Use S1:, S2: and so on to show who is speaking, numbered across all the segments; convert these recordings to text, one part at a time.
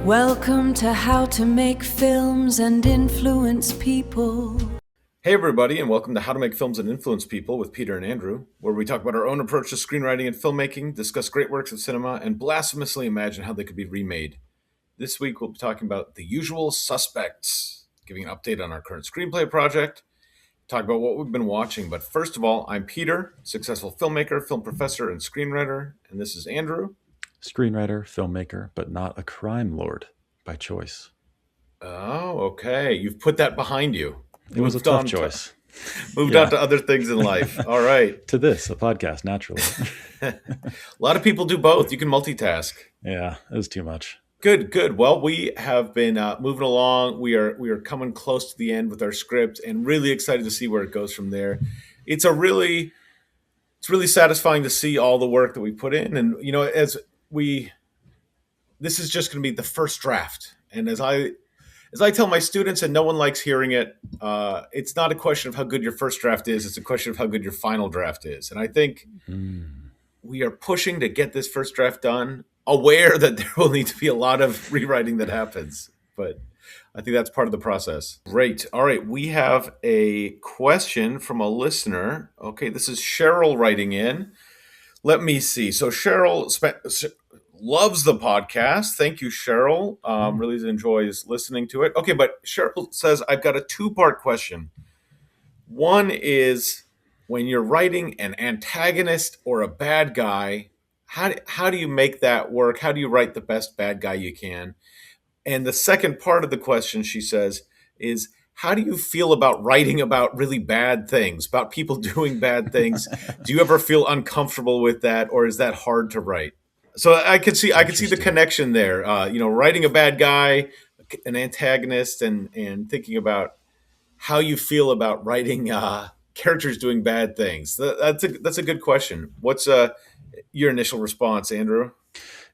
S1: Welcome to How to Make Films and Influence People.
S2: Hey everybody, and welcome to How to Make Films and Influence People with Peter and Andrew, where we talk about our own approach to screenwriting and filmmaking, discuss great works of cinema, and blasphemously imagine how they could be remade. This week we'll be talking about The Usual Suspects, giving an update on our current screenplay project, talk about what we've been watching. But first of all, I'm Peter, successful filmmaker, film professor, and screenwriter, and this is Andrew.
S3: Screenwriter, filmmaker, but not a crime lord by choice.
S2: Oh, okay. You've put that behind you.
S3: It was a tough choice.
S2: Moved on to other things in life. All right.
S3: To this, a podcast, naturally.
S2: A lot of people do both. You can multitask.
S3: Yeah, it was too much.
S2: Good. Well, we have been moving along. We are coming close to the end with our script, and really excited to see where it goes from there. It's really satisfying to see all the work that we put in, and this is just going to be the first draft. And as I tell my students, and no one likes hearing it, it's not a question of how good your first draft is. It's a question of how good your final draft is. And I think we are pushing to get this first draft done, aware that there will need to be a lot of rewriting that happens. But I think that's part of the process. Great. All right. We have a question from a listener. Okay. This is Cheryl writing in. Let me see. So Cheryl loves the podcast. Thank you, Cheryl. Really enjoys listening to it. Okay, but Cheryl says, I've got a two-part question. One is, when you're writing an antagonist or a bad guy, how do you make that work? How do you write the best bad guy you can? And the second part of the question, she says, is, how do you feel about writing about really bad things, about people doing bad things? Do you ever feel uncomfortable with that, or is that hard to write? So I could see the connection there. Writing a bad guy, an antagonist, and thinking about how you feel about writing characters doing bad things. That's a good question. What's your initial response, Andrew?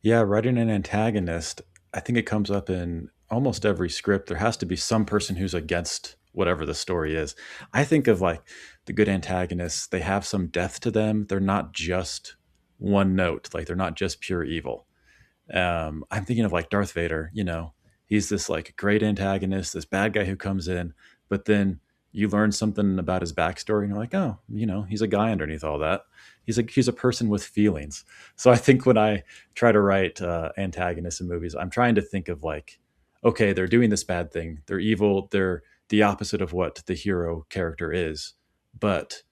S3: Yeah, writing an antagonist, I think it comes up in almost every script. There has to be some person who's against whatever the story is. I think of like the good antagonists, they have some depth to them. They're not just one note, like they're not just pure evil. I'm thinking of like Darth Vader, he's this like great antagonist, this bad guy who comes in, but then you learn something about his backstory and you're like, oh, he's a guy underneath all that. He's a person with feelings. So I think when I try to write antagonists in movies, I'm trying to think of like, okay, they're doing this bad thing. They're evil. They're the opposite of what the hero character is. But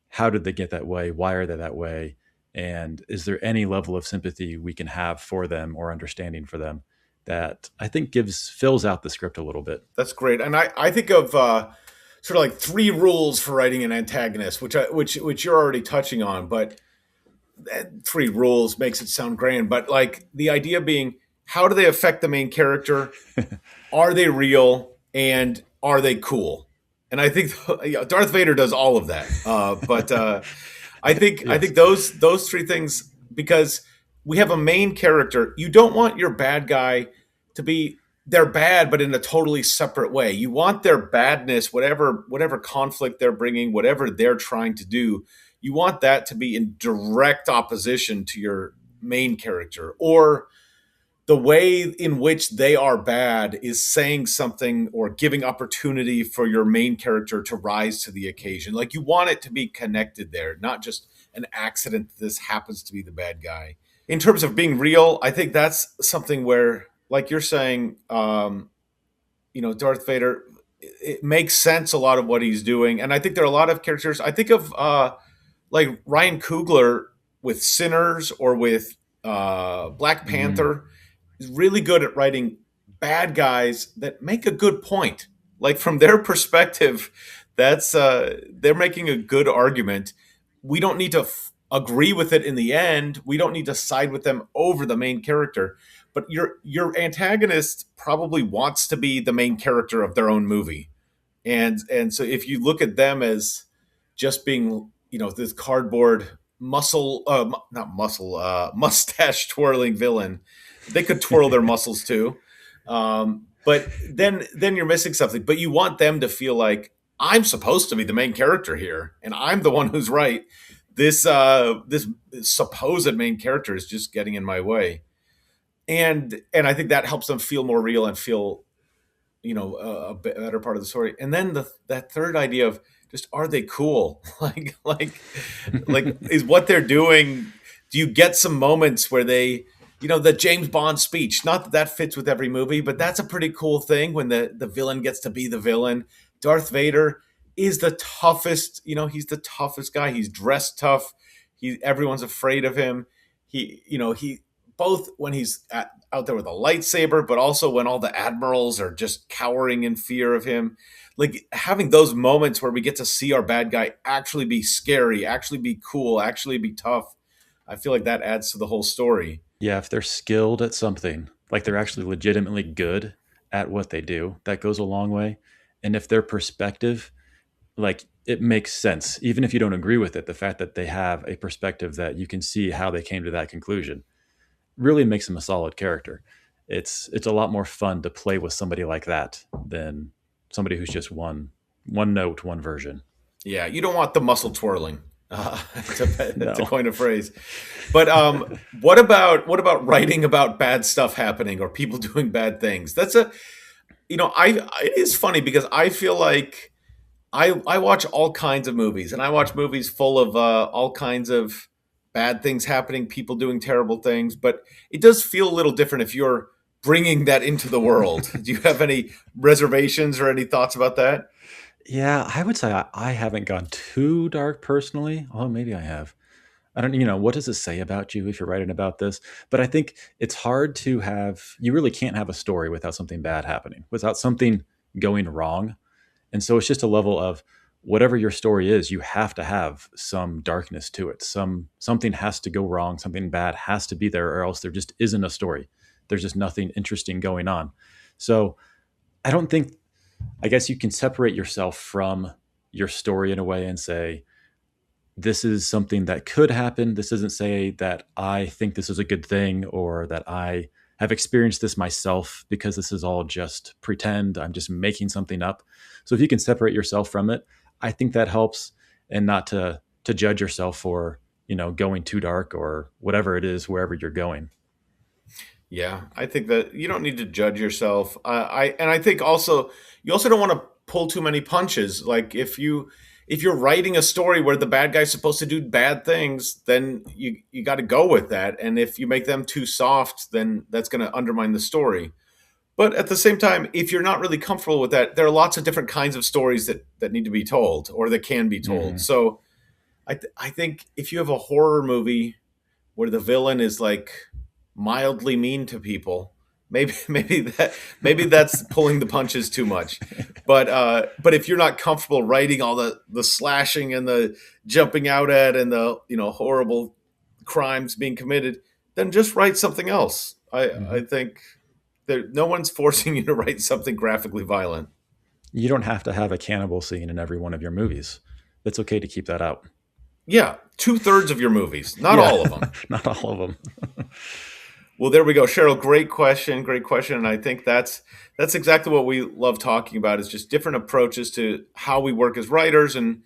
S3: how did they get that way? Why are they that way? And is there any level of sympathy we can have for them or understanding for them that I think fills out the script a little bit?
S2: That's great. And I think of sort of like 3 rules for writing an antagonist, which you're already touching on, but 3 rules makes it sound grand. But like the idea being, how do they affect the main character? Are they real? And are they cool? And I think Darth Vader does all of that. I think those 3 things, because we have a main character. You don't want your bad guy to be, they're bad, but in a totally separate way. You want their badness, whatever conflict they're bringing, whatever they're trying to do, you want that to be in direct opposition to your main character, or the way in which they are bad is saying something or giving opportunity for your main character to rise to the occasion. Like, you want it to be connected there, not just an accident that this happens to be the bad guy. In terms of being real, I think that's something where, like you're saying, Darth Vader, it makes sense, a lot of what he's doing. And I think there are a lot of characters. I think of like Ryan Coogler with Sinners, or with Black Panther. Is really good at writing bad guys that make a good point. Like, from their perspective, that's they're making a good argument. We don't need to agree with it in the end. We don't need to side with them over the main character. But your antagonist probably wants to be the main character of their own movie. And so if you look at them as just being, this cardboard mustache twirling villain, they could twirl their muscles too. But then you're missing something. But you want them to feel like, I'm supposed to be the main character here, and I'm the one who's right. This supposed main character is just getting in my way. and I think that helps them feel more real and feel, a better part of the story. And then that third idea of just, are they cool? like is what they're doing. Do you get some moments where they, the James Bond speech? Not that that fits with every movie, but that's a pretty cool thing when the villain gets to be the villain. Darth Vader is the toughest. He's the toughest guy. He's dressed tough. Everyone's afraid of him. He both when he's out there with a lightsaber, but also when all the admirals are just cowering in fear of him. Like having those moments where we get to see our bad guy actually be scary, actually be cool, actually be tough. I feel like that adds to the whole story.
S3: Yeah, if they're skilled at something, like they're actually legitimately good at what they do, that goes a long way. And if their perspective, like it makes sense, even if you don't agree with it, the fact that they have a perspective that you can see how they came to that conclusion really makes them a solid character. It's a lot more fun to play with somebody like that than somebody who's just one note, one version.
S2: Yeah, you don't want the muscle twirling,
S3: No.
S2: to coin a phrase. But what about writing about bad stuff happening or people doing bad things? That's it is funny because I feel like I watch all kinds of movies, and I watch movies full of all kinds of bad things happening, people doing terrible things. But it does feel a little different if you're bringing that into the world. Do you have any reservations or any thoughts about that?
S3: Yeah, I would say I haven't gone too dark personally. Oh, maybe I have. I don't, what does it say about you if you're writing about this? But I think it's hard to you really can't have a story without something bad happening, without something going wrong. And so it's just a level of whatever your story is, you have to have some darkness to it. Something has to go wrong, something bad has to be there, or else there just isn't a story. There's just nothing interesting going on. So I don't think, I guess you can separate yourself from your story in a way and say, this is something that could happen. This doesn't say that I think this is a good thing or that I have experienced this myself, because this is all just pretend. I'm just making something up. So if you can separate yourself from it, I think that helps, and not to judge yourself for, going too dark or whatever it is, wherever you're going.
S2: Yeah, I think that you don't need to judge yourself. I think also you also don't want to pull too many punches. Like if you're writing a story where the bad guy's supposed to do bad things, then you got to go with that. And if you make them too soft, then that's going to undermine the story. But at the same time, if you're not really comfortable with that, there are lots of different kinds of stories that need to be told or that can be told.
S3: Mhm.
S2: So I think if you have a horror movie where the villain is like mildly mean to people, maybe that's pulling the punches too much. But if you're not comfortable writing all the slashing and the jumping out at and the horrible crimes being committed, then just write something else. I
S3: Mhm.
S2: think no one's forcing you to write something graphically violent.
S3: You don't have to have a cannibal scene in every one of your movies. It's okay to keep that out.
S2: Yeah, 2/3 of your movies, not
S3: Yeah,
S2: all of them.
S3: not all of them.
S2: Well, there we go, Cheryl. Great question, and I think that's exactly what we love talking about. Is just different approaches to how we work as writers, and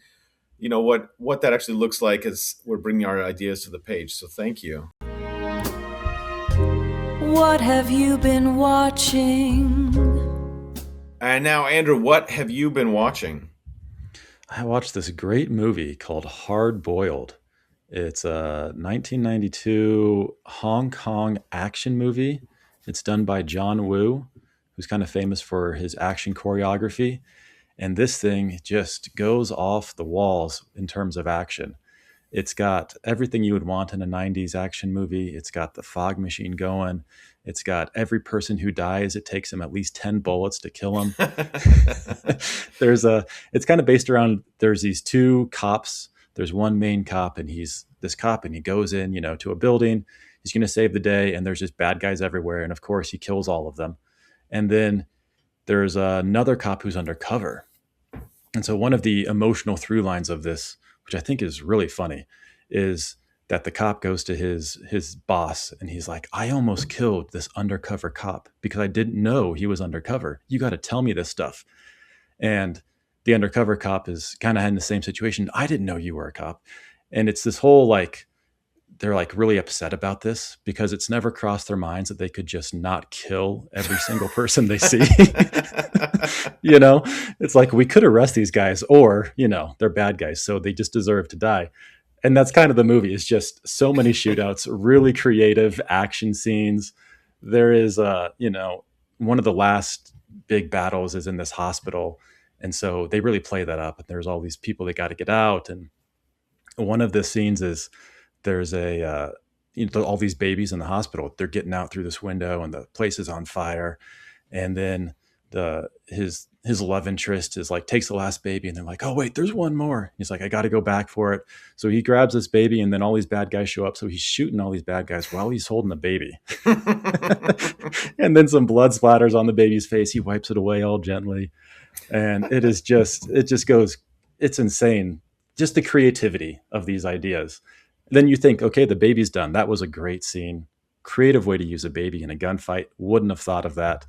S2: what that actually looks like as we're bringing our ideas to the page. So, thank you.
S1: What have you been watching?
S2: And now, Andrew, what have you been watching?
S3: I watched this great movie called Hardboiled. It's a 1992 Hong Kong action movie. It's done by John Woo, who's kind of famous for his action choreography. And this thing just goes off the walls in terms of action. It's got everything you would want in a 90s action movie. It's got the fog machine going. It's got every person who dies, it takes them at least 10 bullets to kill them. It's kind of based around, there's these two cops. There's one main cop, and he's this cop, and he goes in, to a building. He's going to save the day, and there's just bad guys everywhere. And of course, he kills all of them. And then there's another cop who's undercover. And so one of the emotional through lines of this, which I think is really funny, is that the cop goes to his boss, and he's like, I almost killed this undercover cop because I didn't know he was undercover. You got to tell me this stuff. And the undercover cop is kind of in the same situation. I didn't know you were a cop. And it's this whole like they're like really upset about this because it's never crossed their minds that they could just not kill every single person they see. You know, it's like we could arrest these guys, or, you know, they're bad guys, so they just deserve to die. And that's kind of the movie. It's just so many shootouts, really creative action scenes. There is, you know, one of the last big battles is in this hospital. And so they really play that up. And there's all these people that got to get out. And one of the scenes is there's you know, all these babies in the hospital. They're getting out through this window and the place is on fire. And then his love interest is like takes the last baby, and they're like, oh wait, there's one more. He's like, I got to go back for it. So he grabs this baby, and then all these bad guys show up. So he's shooting all these bad guys while he's holding the baby. And then some blood splatters on the baby's face. He wipes it away all gently. And it just goes, it's insane. Just the creativity of these ideas. Then you think, okay, the baby's done. That was a great scene. Creative way to use a baby in a gunfight. Wouldn't have thought of that.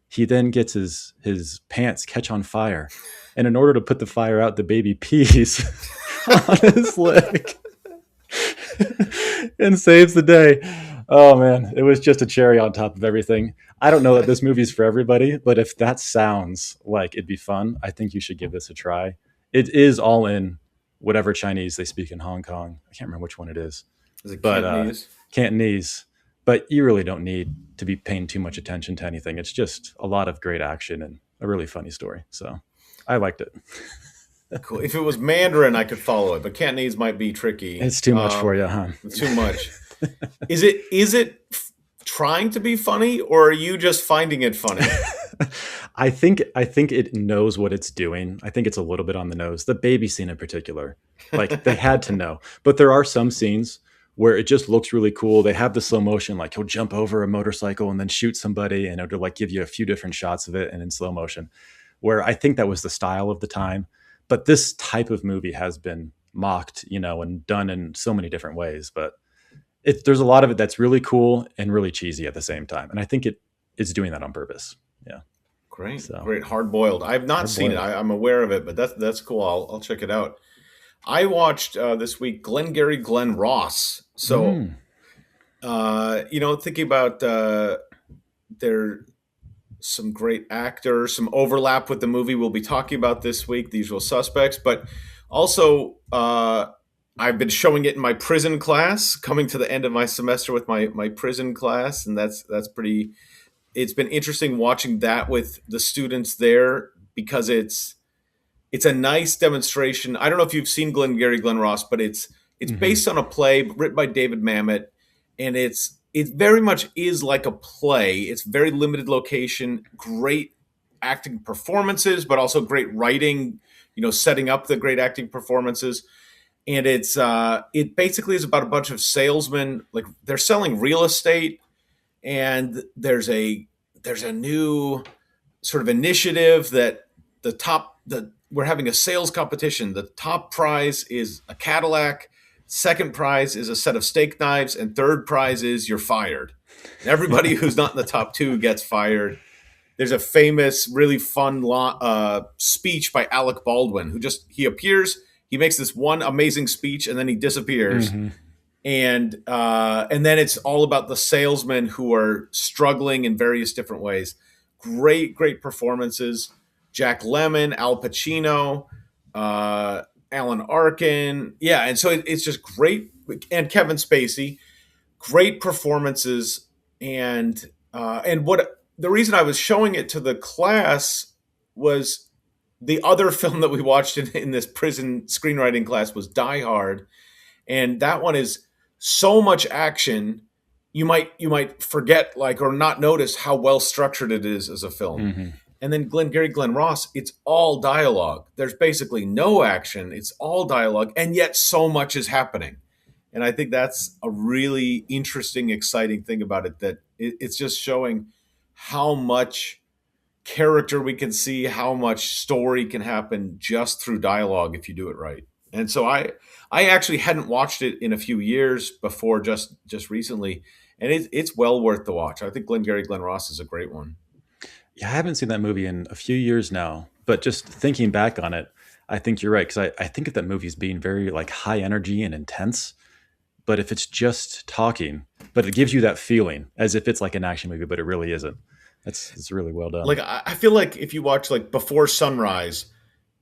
S3: He then gets his pants catch on fire. And in order to put the fire out, the baby pees on his leg and saves the day. Oh man, it was just a cherry on top of everything. I don't know that this movie's for everybody, but if that sounds like it'd be fun, I think you should give this a try. It is all in whatever Chinese they speak in Hong Kong. I can't remember which one it is.
S2: Is it
S3: But
S2: Cantonese?
S3: Cantonese. But you really don't need to be paying too much attention to anything. It's just a lot of great action and a really funny story. So I liked it.
S2: Cool. If it was Mandarin, I could follow it, but Cantonese might be tricky.
S3: It's too much for you, huh?
S2: Too much. Is it trying to be funny, or are you just finding it funny?
S3: I think it knows what it's doing. I think it's a little bit on the nose. The baby scene in particular, like they had to know. But there are some scenes where it just looks really cool. They have the slow motion, like he'll jump over a motorcycle and then shoot somebody, and it'll like give you a few different shots of it and in slow motion, where I think that was the style of the time. But this type of movie has been mocked, you know, and done in so many different ways. But there's a lot of it that's really cool and really cheesy at the same time. And I think it's doing that on purpose. Yeah.
S2: Great.
S3: So.
S2: Great. Hardboiled. I've not seen it. I'm aware of it, but that's cool. I'll check it out. I watched this week Glengarry Glen Ross. So, you know, thinking about there some great actors, some overlap with the movie we'll be talking about this week, The Usual Suspects, but also I've been showing it in my prison class, coming to the end of my semester with my prison class, and that's pretty. It's been interesting watching that with the students there because it's a nice demonstration. I don't know if you've seen Glengarry Glen Ross, but it's based on a play written by David Mamet, and it very much is like a play. It's very limited location, great acting performances, but also great writing, you know, setting up the great acting performances. And it basically is about a bunch of salesmen, like they're selling real estate, and there's a new sort of initiative that we're having a sales competition. The top prize is a Cadillac, second prize is a set of steak knives, and third prize is you're fired. And everybody who's not in the top two gets fired. There's a famous, really fun speech by Alec Baldwin, he appears, he makes this one amazing speech, and then he disappears. Mm-hmm. And then it's all about the salesmen who are struggling in various different ways. Great performances. Jack Lemmon, Al Pacino, Alan Arkin. Yeah, and so it's just great. And Kevin Spacey. Great performances. And what the reason I was showing it to the class was the other film that we watched in this prison screenwriting class was Die Hard. And that one is so much action, you might forget or not notice how well structured it is as a film. Mm-hmm. And then Glengarry Glen Ross, it's all dialogue. There's basically no action. It's all dialogue, and yet so much is happening. And I think that's a really interesting, exciting thing about it, that it's just showing how much character we can see, how much story can happen just through dialogue if you do it right. And so I actually hadn't watched it in a few years before, just recently, and it's well worth the watch. I think Glengarry Glen Ross is a great one.
S3: Yeah, I haven't seen that movie in a few years now, but just thinking back on it, I think you're right, because I think of that movie as being very like high energy and intense, But if it's just talking, but it gives you that feeling as if it's like an action movie, but it really isn't. It's really well done.
S2: Like I feel like if you watch like Before Sunrise,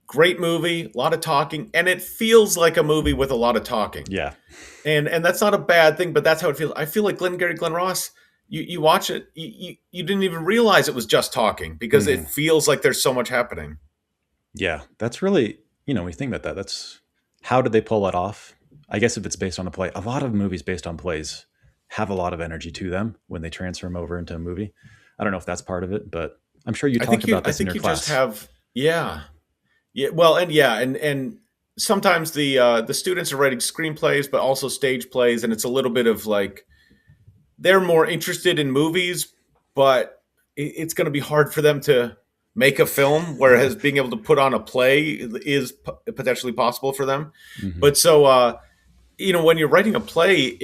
S2: great movie, a lot of talking, and it feels like a movie with a lot of talking.
S3: Yeah.
S2: And that's not a bad thing, but that's how it feels. I feel like Glengarry Glen Ross, you watch it, you didn't even realize it was just talking because it feels like there's so much happening.
S3: Yeah, that's really, when you think about that, that's how did they pull that off? I guess if it's based on a play, a lot of movies based on plays have a lot of energy to them when they transfer them over into a movie. I don't know if that's part of it, but I'm sure you talked about this in your class.
S2: Just have, yeah. Well, and sometimes the students are writing screenplays, but also stage plays, and it's a little bit of like they're more interested in movies, but it's going to be hard for them to make a film, whereas being able to put on a play is potentially possible for them. But so when you're writing a play,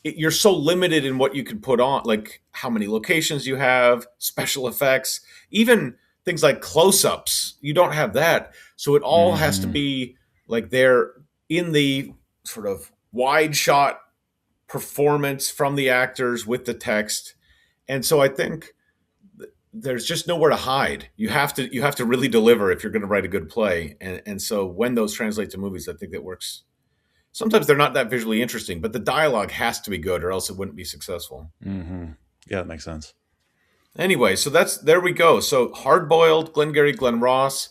S2: you're so limited in what you can put on, like how many locations you have, special effects, even things like close-ups. You don't have that. So it all has to be like they're in the sort of wide shot performance from the actors with the text. And so I think there's just nowhere to hide. You have to really deliver if you're going to write a good play. And so when those translate to movies, I think that works. Sometimes they're not that visually interesting, but the dialogue has to be good or else it wouldn't be successful.
S3: Yeah, that makes sense.
S2: Anyway, so there we go. So Hardboiled, Glengarry Glen Ross,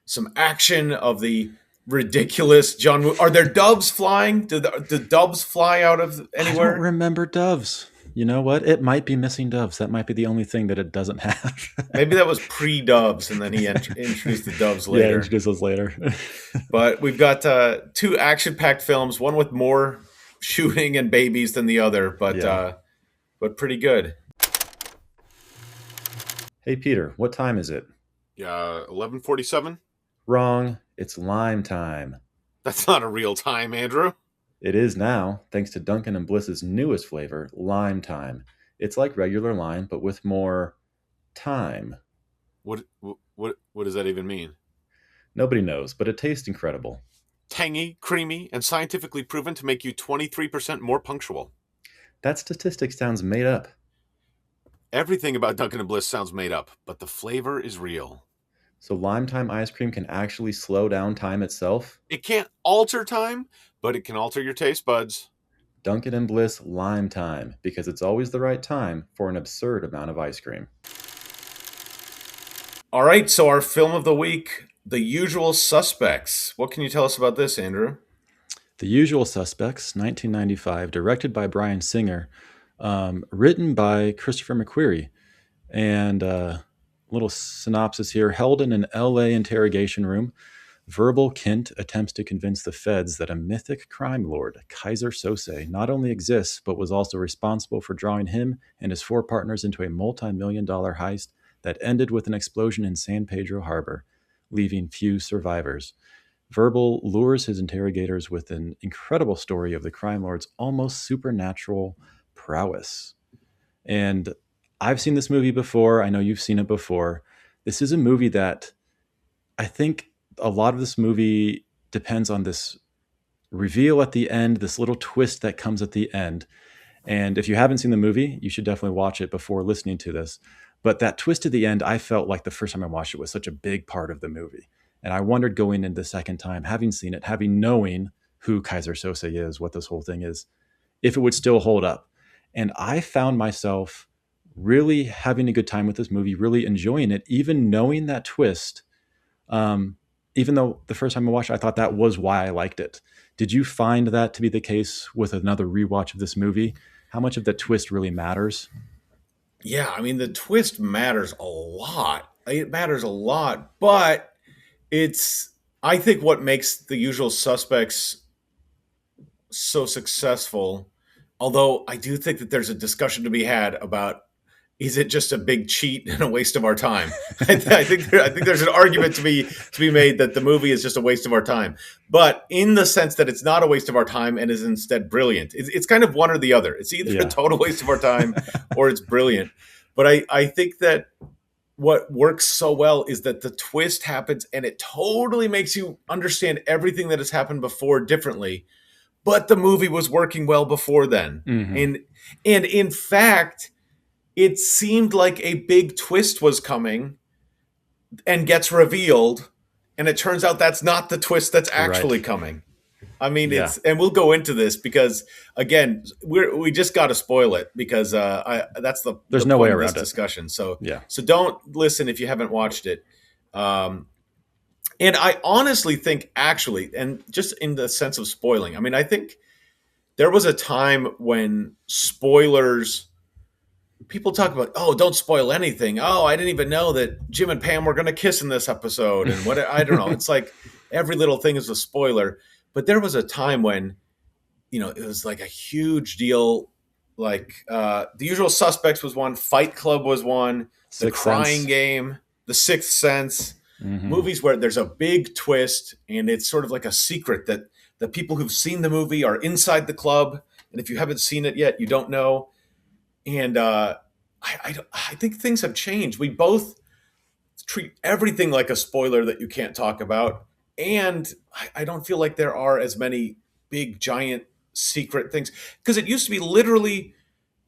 S2: some action of the ridiculous John Woo. Are there doves flying? Do doves fly out of anywhere?
S3: I don't remember doves. You know what? It might be missing doves. That might be the only thing that it doesn't have.
S2: Maybe that was pre-doves, and then he introduced the doves later.
S3: Yeah, introduced those later.
S2: But we've got two action-packed films, one with more shooting and babies than the other, but pretty good.
S3: Hey, Peter, what time is it?
S2: 11:47?
S3: Wrong. It's lime time.
S2: That's not a real time, Andrew.
S3: It is now, thanks to Duncan and Bliss's newest flavor, Lime Time. It's like regular lime, but with more time.
S2: What does that even mean?
S3: Nobody knows, but it tastes incredible.
S2: Tangy, creamy, and scientifically proven to make you 23% more punctual.
S3: That statistic sounds made up.
S2: Everything about Duncan and Bliss sounds made up, but the flavor is real.
S3: So Lime Time ice cream can actually slow down time itself?
S2: It can't alter time, but it can alter your taste buds.
S3: Duncan and Bliss Lime Time, because it's always the right time for an absurd amount of ice cream.
S2: All right, so our film of the week, The Usual Suspects. What can you tell us about this, Andrew?
S3: The Usual Suspects, 1995, directed by Bryan Singer, written by Christopher McQuarrie, and little synopsis here. Held in an LA interrogation room, Verbal Kint attempts to convince the feds that a mythic crime lord, Kaiser Soze, not only exists, but was also responsible for drawing him and his four partners into a multi-million-dollar heist that ended with an explosion in San Pedro Harbor, leaving few survivors. Verbal lures his interrogators with an incredible story of the crime lord's almost supernatural prowess. And I've seen this movie before. I know you've seen it before. This is a movie that I think a lot of this movie depends on this reveal at the end, this little twist that comes at the end. And if you haven't seen the movie, you should definitely watch it before listening to this. But that twist at the end, I felt like the first time I watched it was such a big part of the movie. And I wondered going into the second time, having seen it, knowing who Kaiser Soze is, what this whole thing is, if it would still hold up. And I found myself really having a good time with this movie, really enjoying it, even knowing that twist. Even though the first time I watched it, I thought that was why I liked it. Did you find that to be the case with another rewatch of this movie? How much of the twist really matters?
S2: Yeah, I mean, the twist matters a lot. It matters a lot, but I think what makes The Usual Suspects so successful, although I do think that there's a discussion to be had about, is it just a big cheat and a waste of our time? I think there's an argument to be made that the movie is just a waste of our time, but in the sense that it's not a waste of our time and is instead brilliant. It's kind of one or the other. It's either a total waste of our time or it's brilliant. But I think that what works so well is that the twist happens and it totally makes you understand everything that has happened before differently. but the movie was working well before then.
S3: Mm-hmm.
S2: And in fact, it seemed like a big twist was coming and gets revealed, and it turns out that's not the twist that's actually
S3: Right.
S2: coming. I mean,
S3: Yeah.
S2: and we'll go into this because again, we just got to spoil it because that's
S3: There's
S2: the
S3: no way
S2: point of this
S3: around it.
S2: discussion. So
S3: Yeah.
S2: so don't listen if you haven't watched it. And I honestly think, actually, and just in the sense of spoiling, I mean, I think there was a time when spoilers, people talk about, oh, don't spoil anything. Oh, I didn't even know that Jim and Pam were going to kiss in this episode. And what, I don't know. It's like every little thing is a spoiler. But there was a time when, it was like a huge deal. Like The Usual Suspects was one, Fight Club was one, The
S3: Sixth
S2: Crying
S3: Sense.
S2: Game, The Sixth Sense.
S3: Mm-hmm.
S2: Movies where there's a big twist and it's sort of like a secret that the people who've seen the movie are inside the club, and if you haven't seen it yet, you don't know. And I think things have changed. We both treat everything like a spoiler that you can't talk about, and I don't feel like there are as many big giant secret things, because it used to be literally,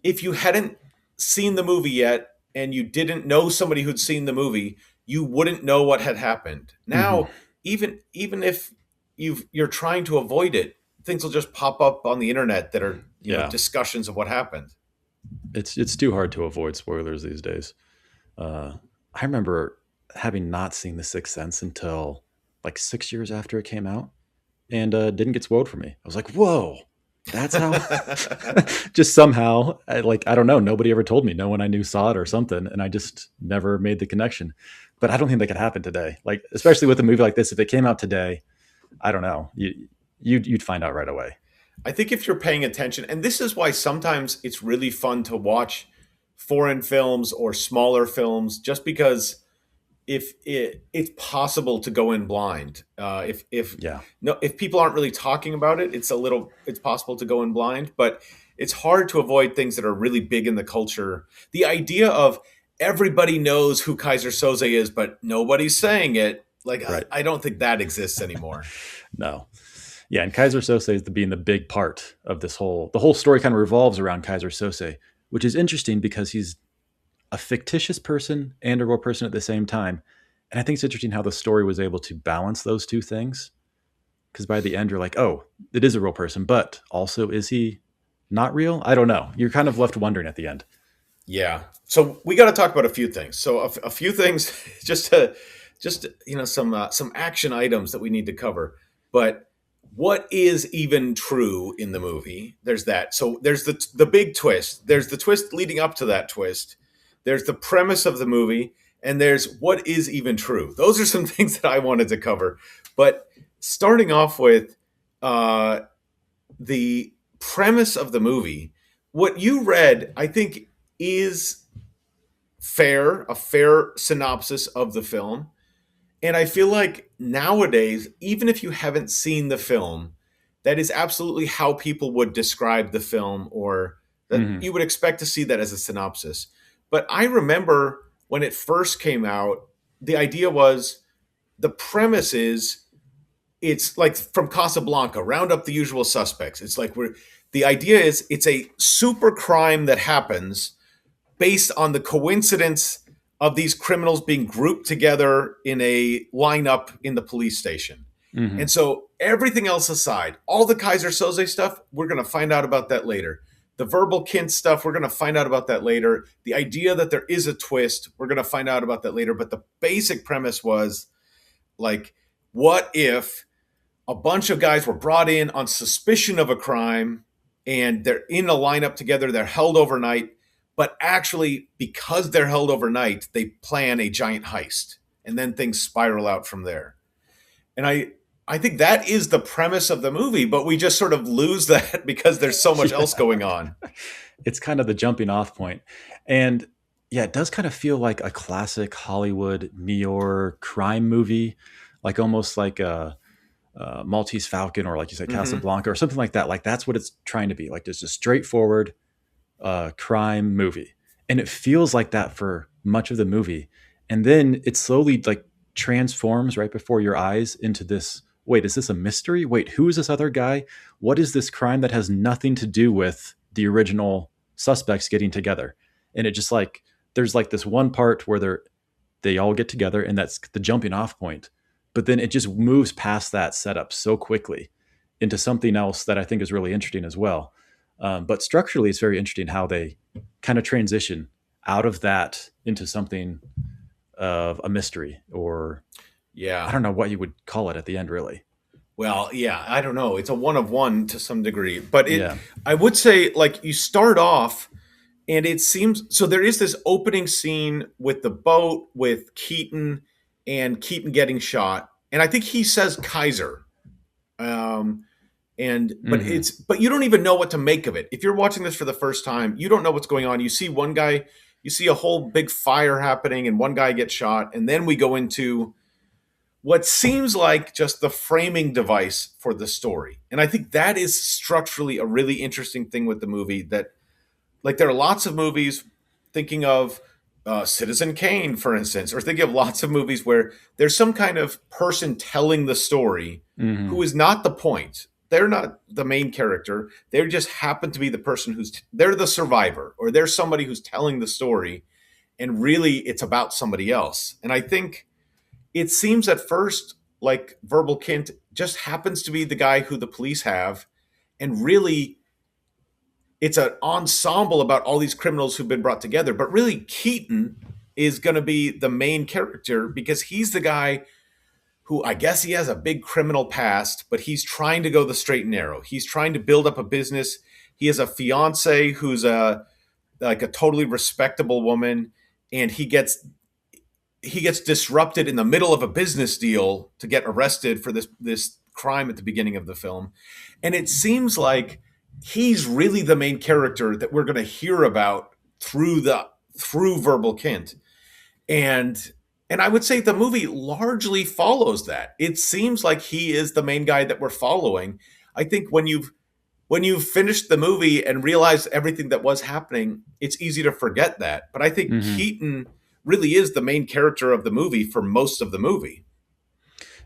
S2: if you hadn't seen the movie yet and you didn't know somebody who'd seen the movie, you wouldn't know what had happened. Now,
S3: Mm-hmm.
S2: even if you're trying to avoid it, things will just pop up on the internet that are
S3: Yeah.
S2: discussions of what happened.
S3: It's too hard to avoid spoilers these days. I remember having not seen The Sixth Sense until like 6 years after it came out, and didn't get spoiled for me. I was like, "Whoa, that's how." Just somehow, I don't know. Nobody ever told me. No one I knew saw it or something, and I just never made the connection. But I don't think that could happen today. Like, especially with a movie like this, if it came out today, I don't know. You'd find out right away.
S2: I think if you're paying attention, and this is why sometimes it's really fun to watch foreign films or smaller films, just because it's possible to go in blind.
S3: Yeah.
S2: If people aren't really talking about it, it's possible to go in blind. But it's hard to avoid things that are really big in the culture. The idea of everybody knows who Kaiser Soze is, but nobody's saying it. Like,
S3: Right.
S2: I don't think that exists anymore.
S3: No. Yeah, and Kaiser Soze is being the big part of this the whole story kind of revolves around Kaiser Soze, which is interesting because he's a fictitious person and a real person at the same time. And I think it's interesting how the story was able to balance those two things. Because by the end, you're like, oh, it is a real person, but also, is he not real? I don't know. You're kind of left wondering at the end.
S2: Yeah. So we got to talk about a few things. So a few things, just some action items that we need to cover. But what is even true in the movie? There's that. So there's the big twist. There's the twist leading up to that twist. There's the premise of the movie, and there's what is even true. Those are some things that I wanted to cover. But starting off with the premise of the movie, what you read, I think, is a fair synopsis of the film. And I feel like nowadays, even if you haven't seen the film, that is absolutely how people would describe the film, or that you would expect to see that as a synopsis. But I remember when it first came out, the idea was, the premise is, it's like from Casablanca, round up the usual suspects. It's like the idea is, it's a super crime that happens based on the coincidence of these criminals being grouped together in a lineup in the police station.
S3: Mm-hmm.
S2: And so everything else aside, all the Kaiser Soze stuff, we're going to find out about that later. The Verbal Kint stuff, we're going to find out about that later. The idea that there is a twist, we're going to find out about that later. But the basic premise was, like, what if a bunch of guys were brought in on suspicion of a crime, and they're in a lineup together, they're held overnight, but actually, because they're held overnight, they plan a giant heist, and then things spiral out from there. And I think that is the premise of the movie, but we just sort of lose that because there's so much else going on.
S3: It's kind of the jumping off point. And yeah, it does kind of feel like a classic Hollywood noir crime movie, like almost like a Maltese Falcon, or like you said, Casablanca, or something like that. Like, that's what it's trying to be. Like, just a straightforward crime movie. And it feels like that for much of the movie. And then it slowly like transforms right before your eyes into this wait, is this a mystery? Wait, who is this other guy? What is this crime that has nothing to do with the original suspects getting together? And it just like, there's like this one part where they all get together and that's the jumping off point. But then it just moves past that setup so quickly into something else that I think is really interesting as well. But structurally, it's very interesting how they kind of transition out of that into something of a mystery, or I
S2: Yeah.
S3: don't know what you would call it at the end, really.
S2: Well, yeah, I don't know. It's a one of one to some degree, but
S3: Yeah.
S2: I would say, like, you start off and it seems so there is this opening scene with the boat with Keaton and Keaton getting shot. And I think he says Kaiser. Um,
S3: Hmm.
S2: but you don't even know what to make of it. If you're watching this for the first time, you don't know what's going on. You see one guy, you see a whole big fire happening and one guy gets shot. And then we go into what seems like just the framing device for the story. And I think that is structurally a really interesting thing with the movie that, like, there are lots of movies, thinking of Citizen Kane, for instance, or thinking of lots of movies where there's some kind of person telling the story
S3: Hmm.
S2: who is not the point. They're not the main character. They just happen to be the person they're the survivor, or they're somebody who's telling the story. And really, it's about somebody else. And I think it seems at first like Verbal Kint just happens to be the guy who the police have. And really, it's an ensemble about all these criminals who've been brought together. But really, Keaton is going to be the main character because he's the guy who, I guess, he has a big criminal past, but he's trying to go the straight and narrow. He's trying to build up a business. He has a fiance who's a totally respectable woman, and he gets disrupted in the middle of a business deal to get arrested for this crime at the beginning of the film. And it seems like he's really the main character that we're going to hear about through Verbal Kint. And I would say the movie largely follows that. It seems like he is the main guy that we're following. I think when you've finished the movie and realized everything that was happening, it's easy to forget that. But I think
S3: Hmm.
S2: Keaton really is the main character of the movie for most of the movie.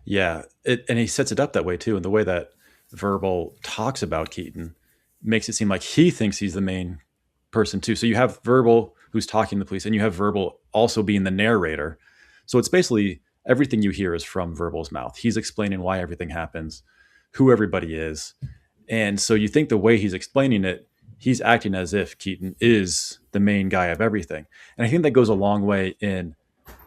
S3: Yeah, and he sets it up that way too. And the way that Verbal talks about Keaton makes it seem like he thinks he's the main person too. So you have Verbal who's talking to the police, and you have Verbal also being the narrator. So it's basically everything you hear is from Verbal's mouth. He's explaining why everything happens, who everybody is. And so you think the way he's explaining it, he's acting as if Keaton is the main guy of everything. And I think that goes a long way in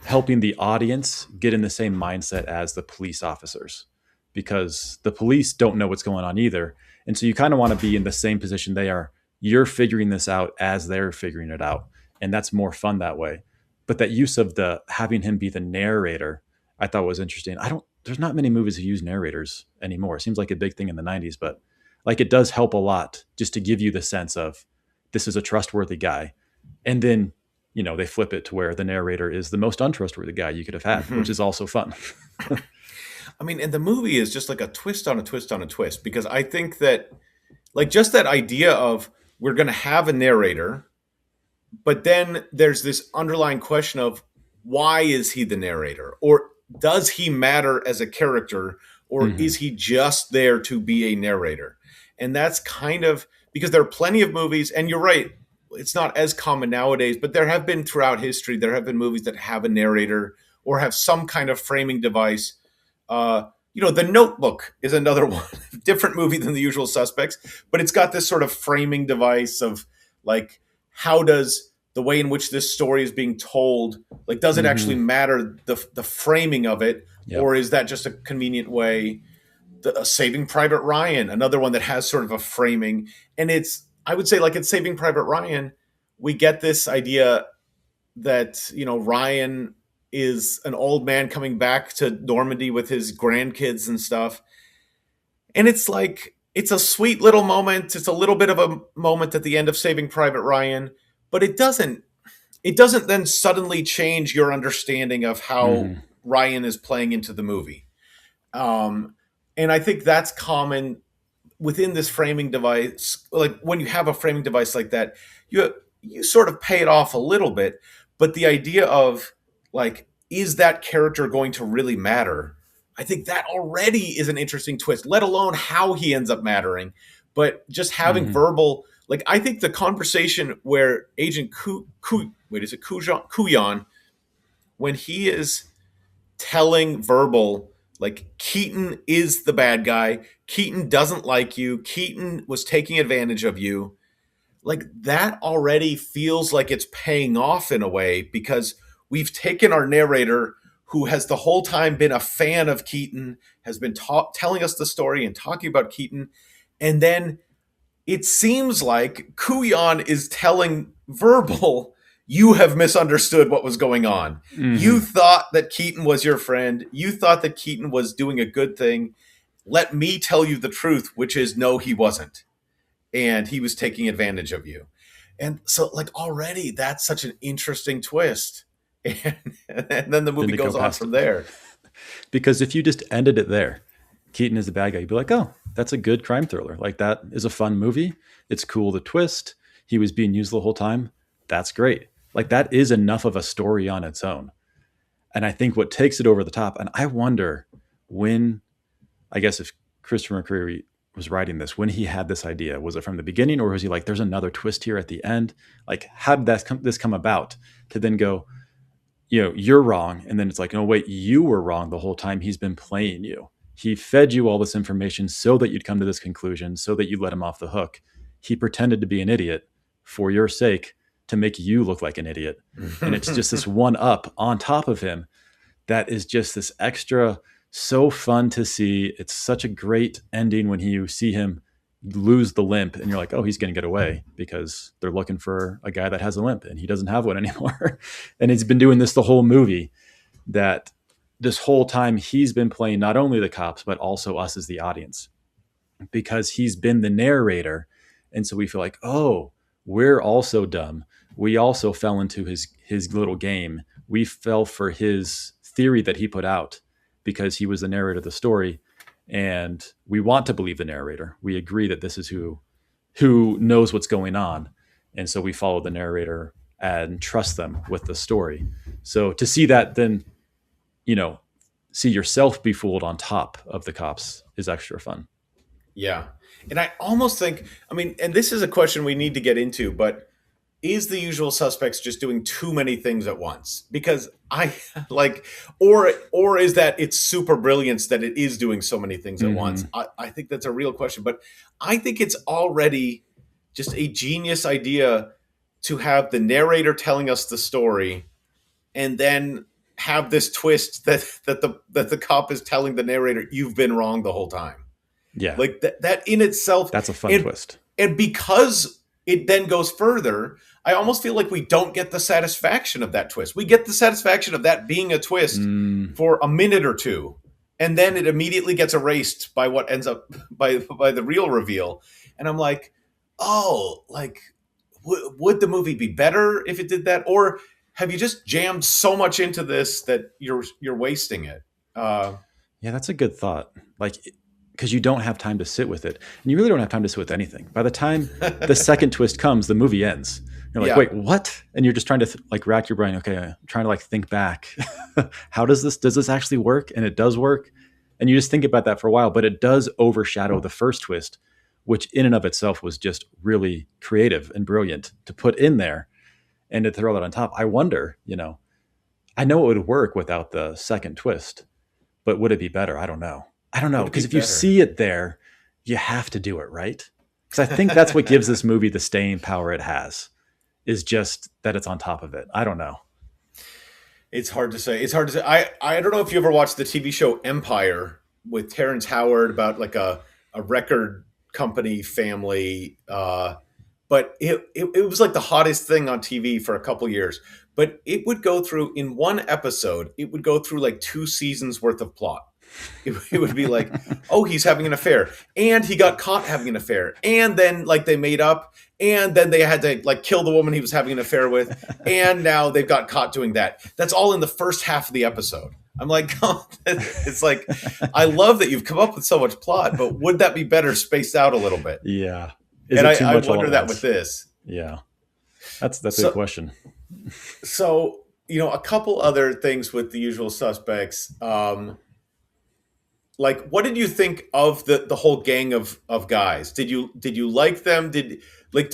S3: helping the audience get in the same mindset as the police officers, because the police don't know what's going on either. And so you kind of want to be in the same position they are. You're figuring this out as they're figuring it out. And that's more fun that way. But that use of the having him be the narrator, I thought was interesting. There's not many movies who use narrators anymore. It seems like a big thing in the 90s, but like it does help a lot just to give you the sense of this is a trustworthy guy. And then they flip it to where the narrator is the most untrustworthy guy you could have had, which is also fun.
S2: I mean, and the movie is just like a twist on a twist on a twist, because I think that, like, just that idea of we're going to have a narrator, but then there's this underlying question of why is he the narrator? Or does he matter as a character? Or
S3: Hmm.
S2: is he just there to be a narrator? And that's kind of because there are plenty of movies, and you're right, it's not as common nowadays, but there have been throughout history, there have been movies that have a narrator or have some kind of framing device. The Notebook is another one, different movie than The Usual Suspects, but it's got this sort of framing device of, like, how does the way in which this story is being told, like, does it actually
S3: Hmm.
S2: matter the framing of it,
S3: Yep.
S2: or is that just a convenient way? Saving Private Ryan, another one that has sort of a framing, and I would say, like, in Saving Private Ryan, we get this idea that Ryan is an old man coming back to Normandy with his grandkids and stuff. And it's like, it's a sweet little moment. It's a little bit of a moment at the end of Saving Private Ryan, but it doesn't then suddenly change your understanding of how
S3: Hmm.
S2: Ryan is playing into the movie. Um, and I think that's common within this framing device. Like, when you have a framing device like that, you sort of pay it off a little bit, but the idea of, like, is that character going to really matter? I think that already is an interesting twist, let alone how he ends up mattering. But just having verbal, like I think the conversation where Agent Kuyan, when he is telling Verbal, like, Keaton is the bad guy, Keaton doesn't like you, Keaton was taking advantage of you, like that already feels like it's paying off in a way, because we've taken our narrator who has the whole time been a fan of Keaton, has been telling us the story and talking about Keaton, and then it seems like Kuyan is telling Verbal, you have misunderstood what was going on. You thought that Keaton was your friend. You thought that Keaton was doing a good thing. Let me tell you the truth, which is no, he wasn't. And he was taking advantage of you. And so, like, already that's such an interesting twist. And then the movie goes on from there.
S3: Because if you just ended it there, Keaton is the bad guy, you'd be like, oh, that's a good crime thriller. Like, that is a fun movie. It's cool, the twist. He was being used the whole time. That's great. Like, that is enough of a story on its own. And I think what takes it over the top, and I wonder when, I guess if Christopher McQuarrie was writing this, when he had this idea, was it from the beginning, or was he like, there's another twist here at the end? Like, how did this come about to then go, you're wrong. And then it's like, no, wait, you were wrong the whole time. He's been playing you. He fed you all this information so that you'd come to this conclusion, so that you let him off the hook. He pretended to be an idiot for your sake to make you look like an idiot. And it's just this one up on top of him that is just this extra, so fun to see. It's such a great ending when you see him lose the limp and you're like, oh, he's going to get away because they're looking for a guy that has a limp and he doesn't have one anymore. And he's been doing this the whole movie, that this whole time he's been playing not only the cops, but also us as the audience, because he's been the narrator. And so we feel like, oh, we're also dumb. We also fell into his little game. We fell for his theory that he put out because he was the narrator of the story. And we want to believe the narrator. We agree that this is who knows what's going on. And so we follow the narrator and trust them with the story. So to see that, then, see yourself be fooled on top of the cops is extra fun.
S2: Yeah. And I almost think, and this is a question we need to get into, but is The Usual Suspects just doing too many things at once? Because I like, or is that it's super brilliance that it is doing so many things at once? I think that's a real question, but I think it's already just a genius idea to have the narrator telling us the story and then have this twist that the cop is telling the narrator, you've been wrong the whole time.
S3: Yeah.
S2: Like that in itself.
S3: That's a fun twist.
S2: And because it then goes further, I almost feel like we don't get the satisfaction of that twist. We get the satisfaction of that being a twist for a minute or two, and then it immediately gets erased by what ends up by the real reveal. And I'm like, oh, like, would the movie be better if it did that? Or have you just jammed so much into this that you're wasting it?
S3: Yeah, that's a good thought. Like, because you don't have time to sit with it. And you really don't have time to sit with anything. By the time the second twist comes, the movie ends. You're like, wait, what? And you're just trying to rack your brain. Okay, I'm trying to think back. How does this actually work? And it does work. And you just think about that for a while, but it does overshadow the first twist, which in and of itself was just really creative and brilliant to put in there and to throw that on top. I wonder, I know it would work without the second twist, but would it be better? I don't know. Because if you see it there, you have to do it, right? Because I think that's what gives this movie the staying power it has, is just that it's on top of it. I don't know.
S2: It's hard to say. I don't know if you ever watched the TV show Empire with Terrence Howard about like a record company family. But it was like the hottest thing on TV for a couple years. But it would go through, in one episode, it would go through like 2 seasons worth of plot. It would be like, oh, he's having an affair, and he got caught having an affair, and then like they made up, and then they had to like kill the woman he was having an affair with, and now they've got caught doing that. That's all in the first half of the episode. I'm like, oh, it's like, I love that you've come up with so much plot, but would that be better spaced out a little bit?
S3: Yeah.
S2: And I wonder that with this.
S3: Yeah. That's a good question.
S2: So, a couple other things with The Usual Suspects. like, what did you think of the whole gang of guys? Did you like them? Did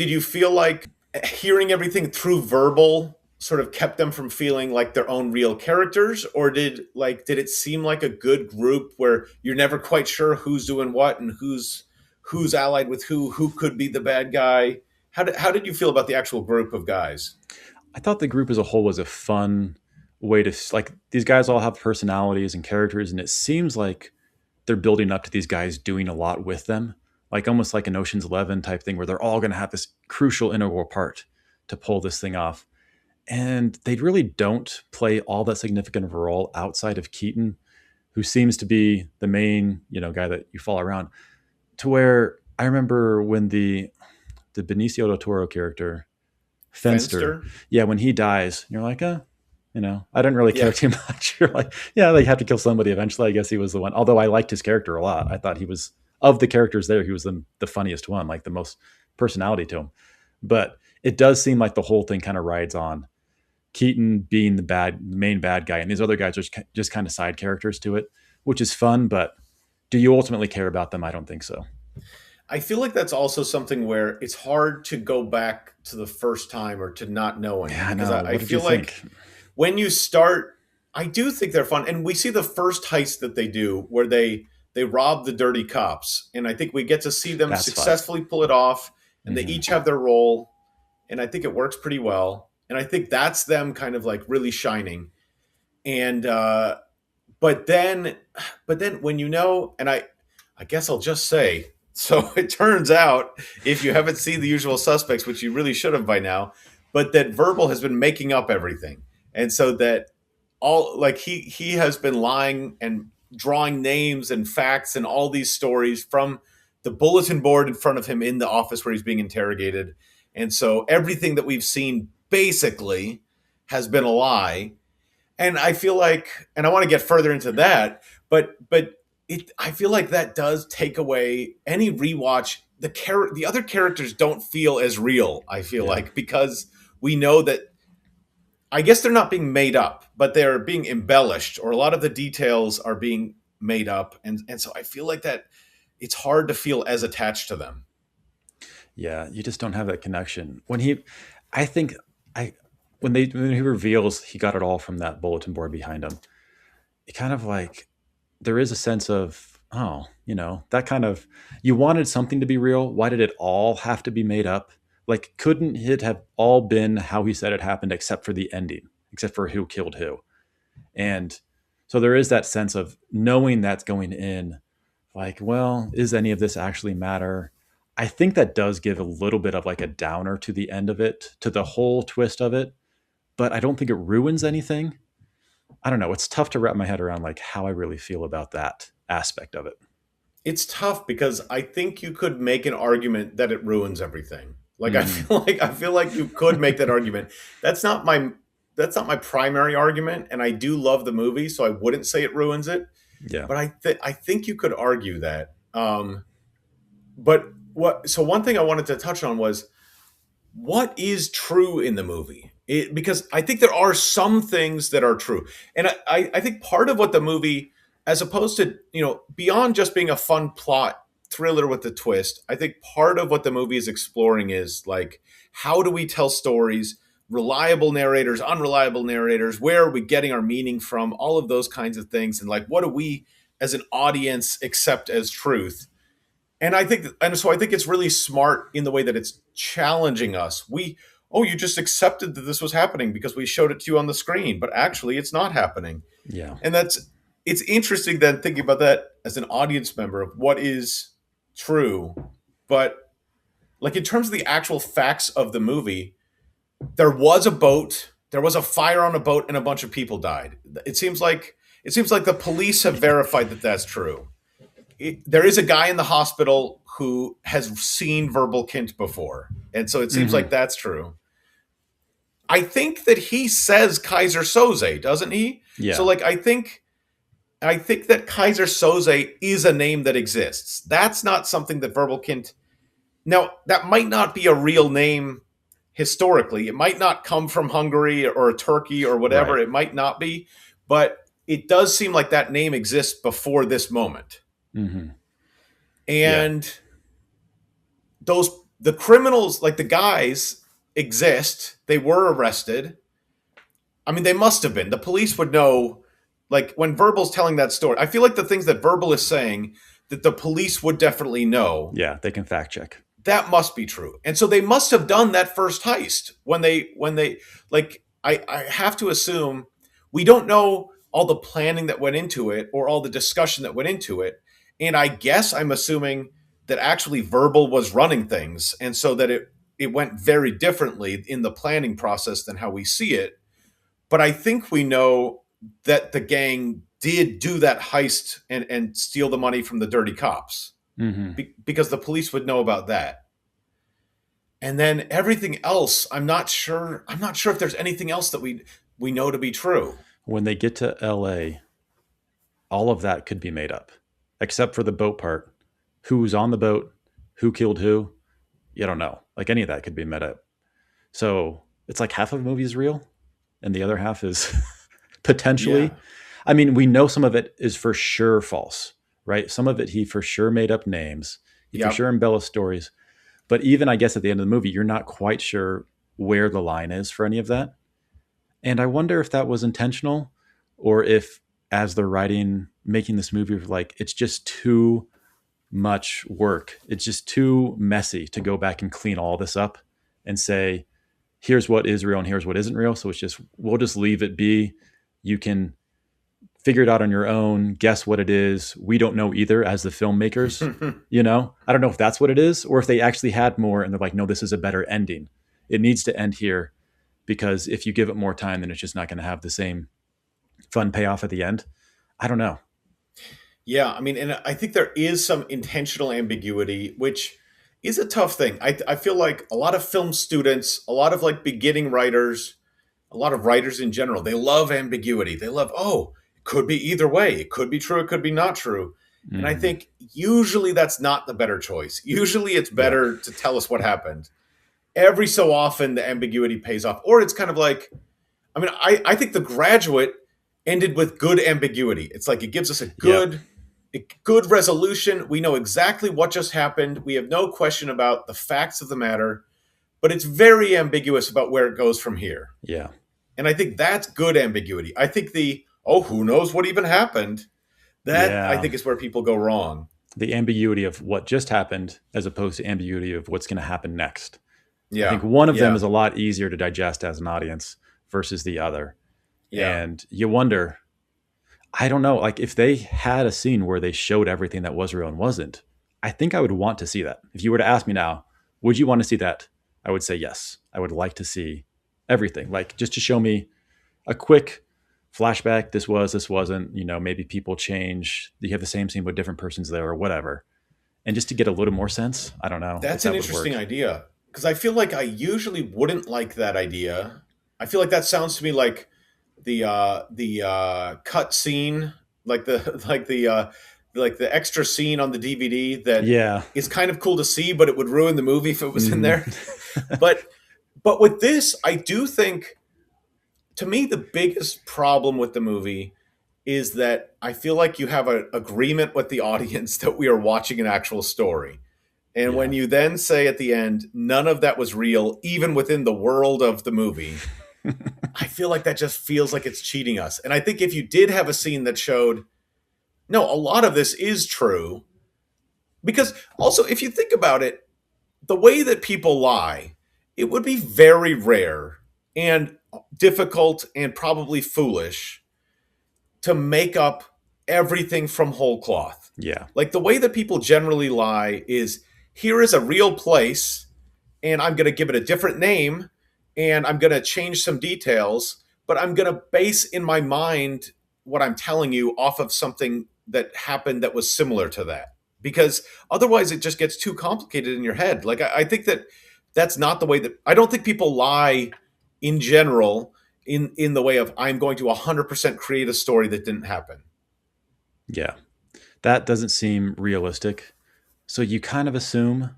S2: you feel like hearing everything through verbal sort of kept them from feeling like their own real characters, or did it seem like a good group where you're never quite sure who's doing what and who's allied with who could be the bad guy? How did you feel about the actual group of guys?
S3: I thought the group as a whole was a fun way to like these guys all have personalities and characters, and it seems like they're building up to these guys doing a lot with them, like almost like an Ocean's 11 type thing where they're all going to have this crucial integral part to pull this thing off. And they really don't play all that significant of a role outside of Keaton, who seems to be the main, guy that you follow around. To where I remember when the Benicio del Toro character, Fenster,
S2: Fenster?
S3: yeah, when he dies, you're like, I didn't really care
S2: Yeah.
S3: too much. You're like, yeah, they have to kill somebody eventually. I guess he was the one. Although I liked his character a lot. I thought he was, of the characters there, he was the funniest one, like the most personality to him. But it does seem like the whole thing kind of rides on Keaton being the main bad guy, and these other guys are just kind of side characters to it, which is fun. But do you ultimately care about them? I don't think so.
S2: I feel like that's also something where it's hard to go back to the first time or to not knowing,
S3: Yeah, I
S2: because
S3: know.
S2: I
S3: What did you
S2: feel like
S3: think?
S2: when you start, I do think they're fun. And we see the first heist that they do where they rob the dirty cops. And I think we get to see them
S3: That's fun.
S2: successfully pull it off, and they
S3: Hmm.
S2: each have their role. And I think it works pretty well. And I think that's them kind of like really shining. And but then when and I guess I'll just say, so it turns out, if you haven't seen The Usual Suspects, which you really should have by now, but that Verbal has been making up everything. And so that all, like, he has been lying and drawing names and facts and all these stories from the bulletin board in front of him in the office where he's being interrogated. And so everything that we've seen basically has been a lie. And I feel like, and I want to get further into that, but I feel like that does take away any rewatch. The other characters don't feel as real, I feel
S3: Yeah.
S2: like, because we know that, I guess they're not being made up, but they're being embellished, or a lot of the details are being made up. And so I feel like that it's hard to feel as attached to them.
S3: Yeah, you just don't have that connection. I think I, when he reveals he got it all from that bulletin board behind him, it kind of like there is a sense of, oh, that kind of, you wanted something to be real. Why did it all have to be made up? Like, couldn't it have all been how he said it happened, except for the ending, except for who killed who? And so there is that sense of knowing that's going in, like, well, is any of this actually matter? I think that does give a little bit of like a downer to the end of it, to the whole twist of it, but I don't think it ruins anything. I don't know. It's tough to wrap my head around like how I really feel about that aspect of it.
S2: It's tough because I think you could make an argument that it ruins everything. Like, I
S3: Hmm.
S2: feel like you could make that argument. That's not my that's not my primary argument, and I do love the movie, so I wouldn't say it ruins it.
S3: Yeah.
S2: But I think you could argue that. But what? So one thing I wanted to touch on was what is true in the movie, because I think there are some things that are true, and I think part of what the movie, as opposed to, beyond just being a fun plot thriller with the twist, I think part of what the movie is exploring is like, how do we tell stories, reliable narrators, unreliable narrators, where are we getting our meaning from, all of those kinds of things, and like, what do we as an audience accept as truth. And so I think it's really smart in the way that it's challenging us. You just accepted that this was happening because we showed it to you on the screen, but actually it's not happening.
S3: Yeah.
S2: And it's interesting then thinking about that as an audience member of what is true. But like, in terms of the actual facts of the movie, there was a boat, there was a fire on a boat, and a bunch of people died. It seems like the police have verified that that's true. There is a guy in the hospital who has seen Verbal Kint before, and so it seems
S3: Hmm.
S2: like that's true. I think that he says Kaiser Soze, doesn't he? So
S3: Yeah.
S2: like, I think that Kaiser Soze is a name that exists. That's not something that Verbal Kint. Now, that might not be a real name historically. It might not come from Hungary or Turkey or whatever.
S3: Right.
S2: It might not be, but it does seem like that name exists before this moment.
S3: Mm-hmm. Yeah.
S2: And the criminals, like the guys, exist. They were arrested. I mean, they must have been. The police would know, like when Verbal's telling that story. I feel like the things that Verbal is saying that the police would definitely know.
S3: Yeah, they can fact check.
S2: That must be true. And so they must have done that first heist when they like I have to assume we don't know all the planning that went into it or all the discussion that went into it. And I guess I'm assuming that actually Verbal was running things and so that it went very differently in the planning process than how we see it. But I think we know that the gang did do that heist and steal the money from the dirty cops
S3: Mm-hmm.
S2: because the police would know about that. And then everything else, I'm not sure if there's anything else that we know to be true.
S3: When they get to LA, all of that could be made up, except for the boat part. Who's on the boat? Who killed who? You don't know. Like any of that could be made up. So it's like half of the movie is real and the other half is potentially.
S2: Yeah.
S3: I mean, we know some of it is for sure false, right? Some of it he for sure made up names. He for
S2: Yep.
S3: sure embellished stories. But even I guess at the end of the movie, you're not quite sure where the line is for any of that. And I wonder if that was intentional or if as they're writing, making this movie, like it's just too much work. It's just too messy to go back and clean all this up and say, here's what is real and here's what isn't real. So it's just, we'll just leave it be. You can figure it out on your own, guess what it is. We don't know either as the filmmakers, you know? I don't know if that's what it is or if they actually had more and they're like, no, this is a better ending. It needs to end here because if you give it more time, then it's just not going to have the same fun payoff at the end. I don't know.
S2: Yeah, I mean, and I think there is some intentional ambiguity, which is a tough thing. I feel like a lot of film students, a lot of like beginning writers, a lot of writers in general, they love ambiguity. They love, oh, it could be either way. It could be true. It could be not true. And I think usually that's not the better choice. Usually it's better to tell us what happened. Every so often the ambiguity pays off. Or it's kind of like, I mean, I think The Graduate ended with good ambiguity. It's like it gives us a good resolution. We know exactly what just happened. We have no question about the facts of the matter, but it's very ambiguous about where it goes from here.
S3: Yeah.
S2: And I think that's good ambiguity. I think who knows what even happened? That I think is where people go wrong.
S3: The ambiguity of what just happened as opposed to ambiguity of what's going to happen next.
S2: Yeah.
S3: I think one of them is a lot easier to digest as an audience versus the other.
S2: Yeah.
S3: And you wonder, I don't know, like if they had a scene where they showed everything that was real and wasn't, I think I would want to see that. If you were to ask me now, would you want to see that? I would say yes. I would like to see everything, like just to show me a quick flashback. This wasn't, you know, maybe people change. You have the same scene, but different persons there or whatever. And just to get a little more sense, I don't know.
S2: That's an interesting idea because I feel like I usually wouldn't like that idea. I feel like that sounds to me like the cut scene, like the extra scene on the DVD that is kind of cool to see, but it would ruin the movie if it was in there. But with this, I do think, to me, the biggest problem with the movie is that I feel like you have an agreement with the audience that we are watching an actual story. And when you then say at the end, none of that was real, even within the world of the movie, I feel like that just feels like it's cheating us. And I think if you did have a scene that showed, no, a lot of this is true. Because also, if you think about it, the way that people lie, it would be very rare and difficult and probably foolish to make up everything from whole cloth.
S3: Yeah.
S2: Like the way that people generally lie is, here is a real place and I'm going to give it a different name and I'm going to change some details, but I'm going to base in my mind what I'm telling you off of something that happened that was similar to that. Because otherwise it just gets too complicated in your head. Like I think that that's not the way that, I don't think people lie in general in the way of, I'm going to 100% create a story that didn't happen.
S3: Yeah. That doesn't seem realistic. So you kind of assume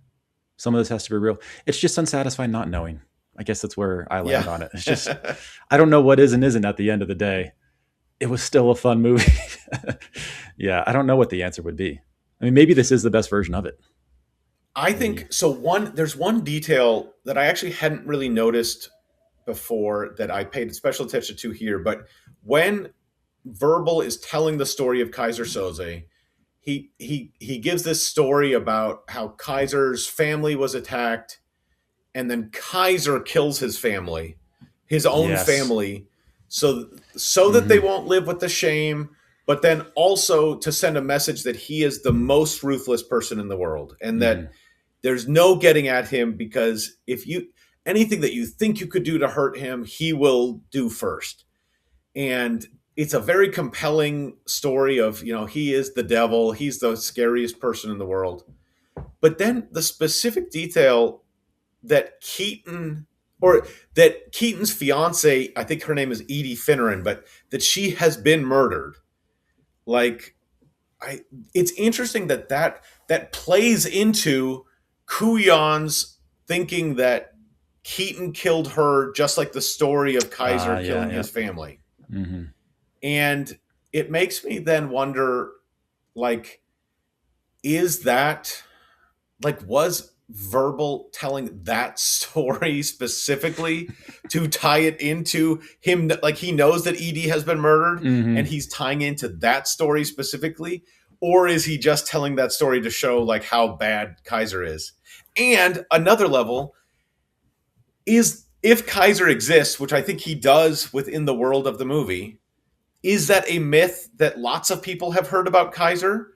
S3: some of this has to be real. It's just unsatisfying not knowing. I guess that's where I land on it. It's just, I don't know what is and isn't at the end of the day. it was still a fun movie. Yeah, I don't know what the answer would be. I mean, maybe this is the best version of it.
S2: I
S3: Maybe.
S2: think so. There's one detail that I actually hadn't really noticed before that I paid special attention to here. But when Verbal is telling the story of Kaiser Soze, he gives this story about how Kaiser's family was attacked, and then Kaiser kills his family, his own
S3: Yes.
S2: family, so that they
S3: Hmm.
S2: won't live with the shame, but then also to send a message that he is the most ruthless person in the world, and that
S3: Hmm.
S2: there's no getting at him, because if you anything that you think you could do to hurt him, he will do first. And it's a very compelling story of, he is the devil, he's the scariest person in the world. But then the specific detail that Keaton or that Keaton's fiance, I think her name is Edie Finneran, but that she has been murdered. Like, I it's interesting that plays into Kuyon's thinking that Keaton killed her, just like the story of Kaiser
S3: Yeah.
S2: killing his
S3: Yep.
S2: family.
S3: Hmm.
S2: And it makes me then wonder, like, is that, like, was Verbal telling that story specifically to tie it into him, like he knows that Edie has been murdered and
S3: Hmm.
S2: he's tying into that story specifically, or is he just telling that story to show like how bad Kaiser is? And another level is, if Kaiser exists, which I think he does within the world of the movie, is that a myth that lots of people have heard about Kaiser?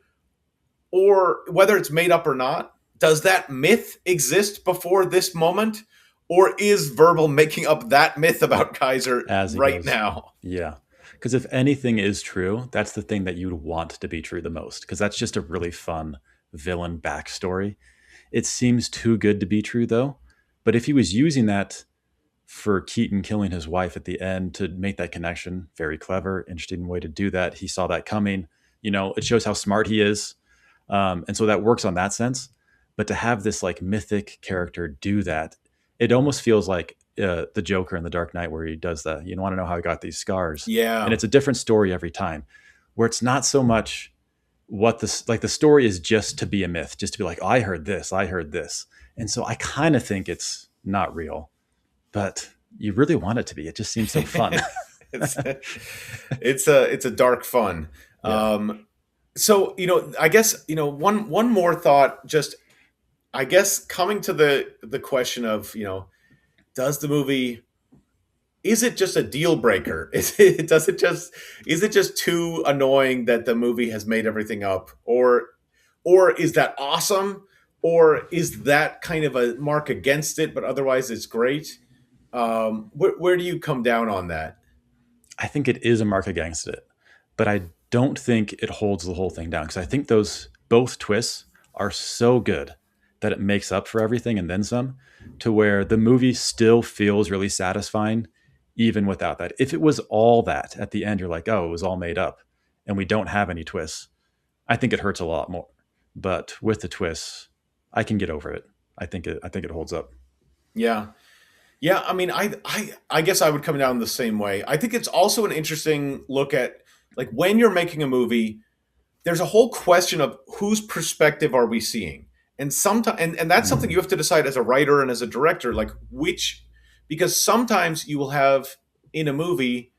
S2: Or whether it's made up or not, does that myth exist before this moment? Or is Verbal making up that myth about Kaiser
S3: As he
S2: right
S3: goes.
S2: now?
S3: Yeah. Because if anything is true, that's the thing that you'd want to be true the most. Because that's just a really fun villain backstory. It seems too good to be true, though. But if he was using that for Keaton killing his wife at the end to make that connection, very clever, interesting way to do that. He saw that coming. It shows how smart he is. And so that works on that sense. But to have this like mythic character do that, it almost feels like the Joker in The Dark Knight, where he does that. You want to know how he got these scars, and
S2: Yeah.
S3: it's a different story every time. Where it's not so much what the story is just to be a myth, just to be like, oh, I heard this, and so I kind of think it's not real, but you really want it to be. It just seems so fun.
S2: it's it's a dark fun.
S3: Yeah.
S2: So, I guess, one more thought, just, I guess, coming to the question of, does the movie, is it just a deal breaker? Is it just too annoying that the movie has made everything up, or is that awesome, or is that kind of a mark against it, but otherwise it's great? Where do you come down on that?
S3: I think it is a mark against it, but I don't think it holds the whole thing down because I think those both twists are so good that it makes up for everything and then some, to where the movie still feels really satisfying even without that. If it was all that at the end, you're like, oh, it was all made up and we don't have any twists, I think it hurts a lot more. But with the twists, I can get over it. I think it holds up.
S2: Yeah. Yeah, I mean, I guess I would come down the same way. I think it's also an interesting look at, like, when you're making a movie, there's a whole question of whose perspective are we seeing, and sometimes, and that's something you
S3: Mhm.
S2: have to decide as a writer and as a director, like, which, because sometimes you will have, in a movie,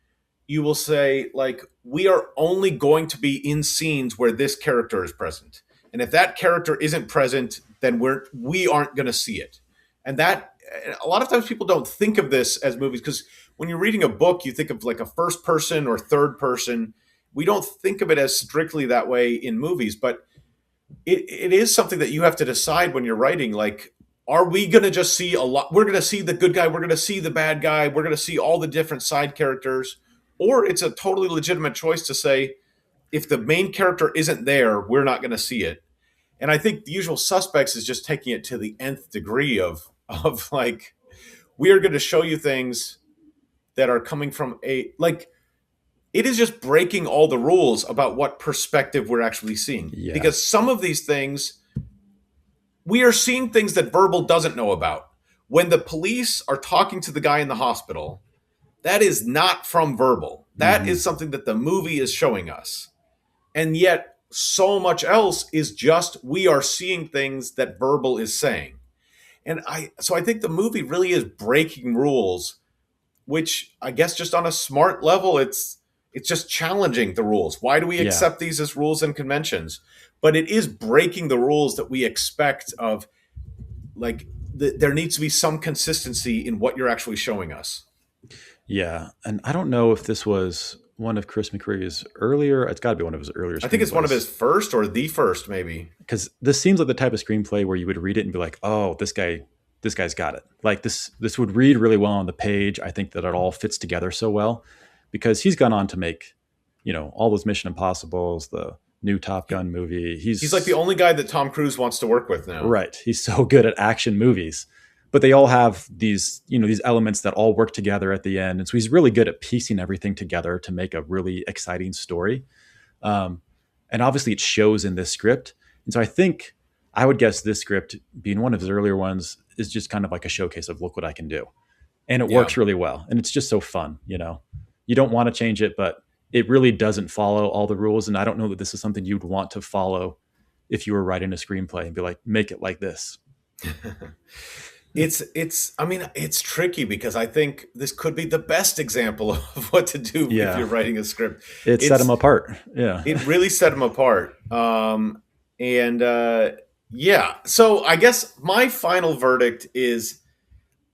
S2: you will say, like, we are only going to be in scenes where this character is present, and if that character isn't present, then we aren't going to see it. And that, a lot of times people don't think of this as movies, because when you're reading a book, you think of like a first person or third person. We don't think of it as strictly that way in movies, but it is something that you have to decide when you're writing. Like, are we going to just see a lot? We're going to see the good guy, we're going to see the bad guy, we're going to see all the different side characters. Or it's a totally legitimate choice to say, if the main character isn't there, we're not going to see it. And I think The Usual Suspects is just taking it to the nth degree of like, we are going to show you things that are coming from a, like, it is just breaking all the rules about what perspective we're actually seeing,
S3: Yeah.
S2: because some of these things, we are seeing things that Verbal doesn't know about. When the police are talking to the guy in the hospital, That is not from Verbal. That
S3: Hmm.
S2: is something that the movie is showing us. And yet, so much else is just we are seeing things that Verbal is saying. And I think the movie really is breaking rules, which I guess just on a smart level, it's just challenging the rules. Why do we
S3: Yeah.
S2: accept these as rules and conventions? But it is breaking the rules that we expect of, like, there needs to be some consistency in what you're actually showing us.
S3: Yeah. And I don't know if this was one of Chris McCree's earlier, it's got to be one of his earlier
S2: I think it's one of
S3: screenplays.
S2: his first or the first, maybe.
S3: Because this seems like the type of screenplay where you would read it and be like, oh, this guy's got it. Like this would read really well on the page. I think that it all fits together so well because he's gone on to make, all those Mission Impossibles, the new Top Gun movie.
S2: He's like the only guy that Tom Cruise wants to work with now.
S3: Right. He's so good at action movies. But they all have these elements that all work together at the end. And so he's really good at piecing everything together to make a really exciting story. Um, and obviously it shows in this script. And so I think I would guess this script, being one of his earlier ones, is just kind of like a showcase of look what I can do. And it
S2: Yeah.
S3: works really well. And it's just so fun. You don't want to change it, but it really doesn't follow all the rules. And I don't know that this is something you'd want to follow if you were writing a screenplay and be like, make it like this.
S2: It's tricky because I think this could be the best example of what to do if
S3: Yeah.
S2: you're writing a script.
S3: It set him apart. Yeah.
S2: It really set him apart. Yeah. So I guess my final verdict is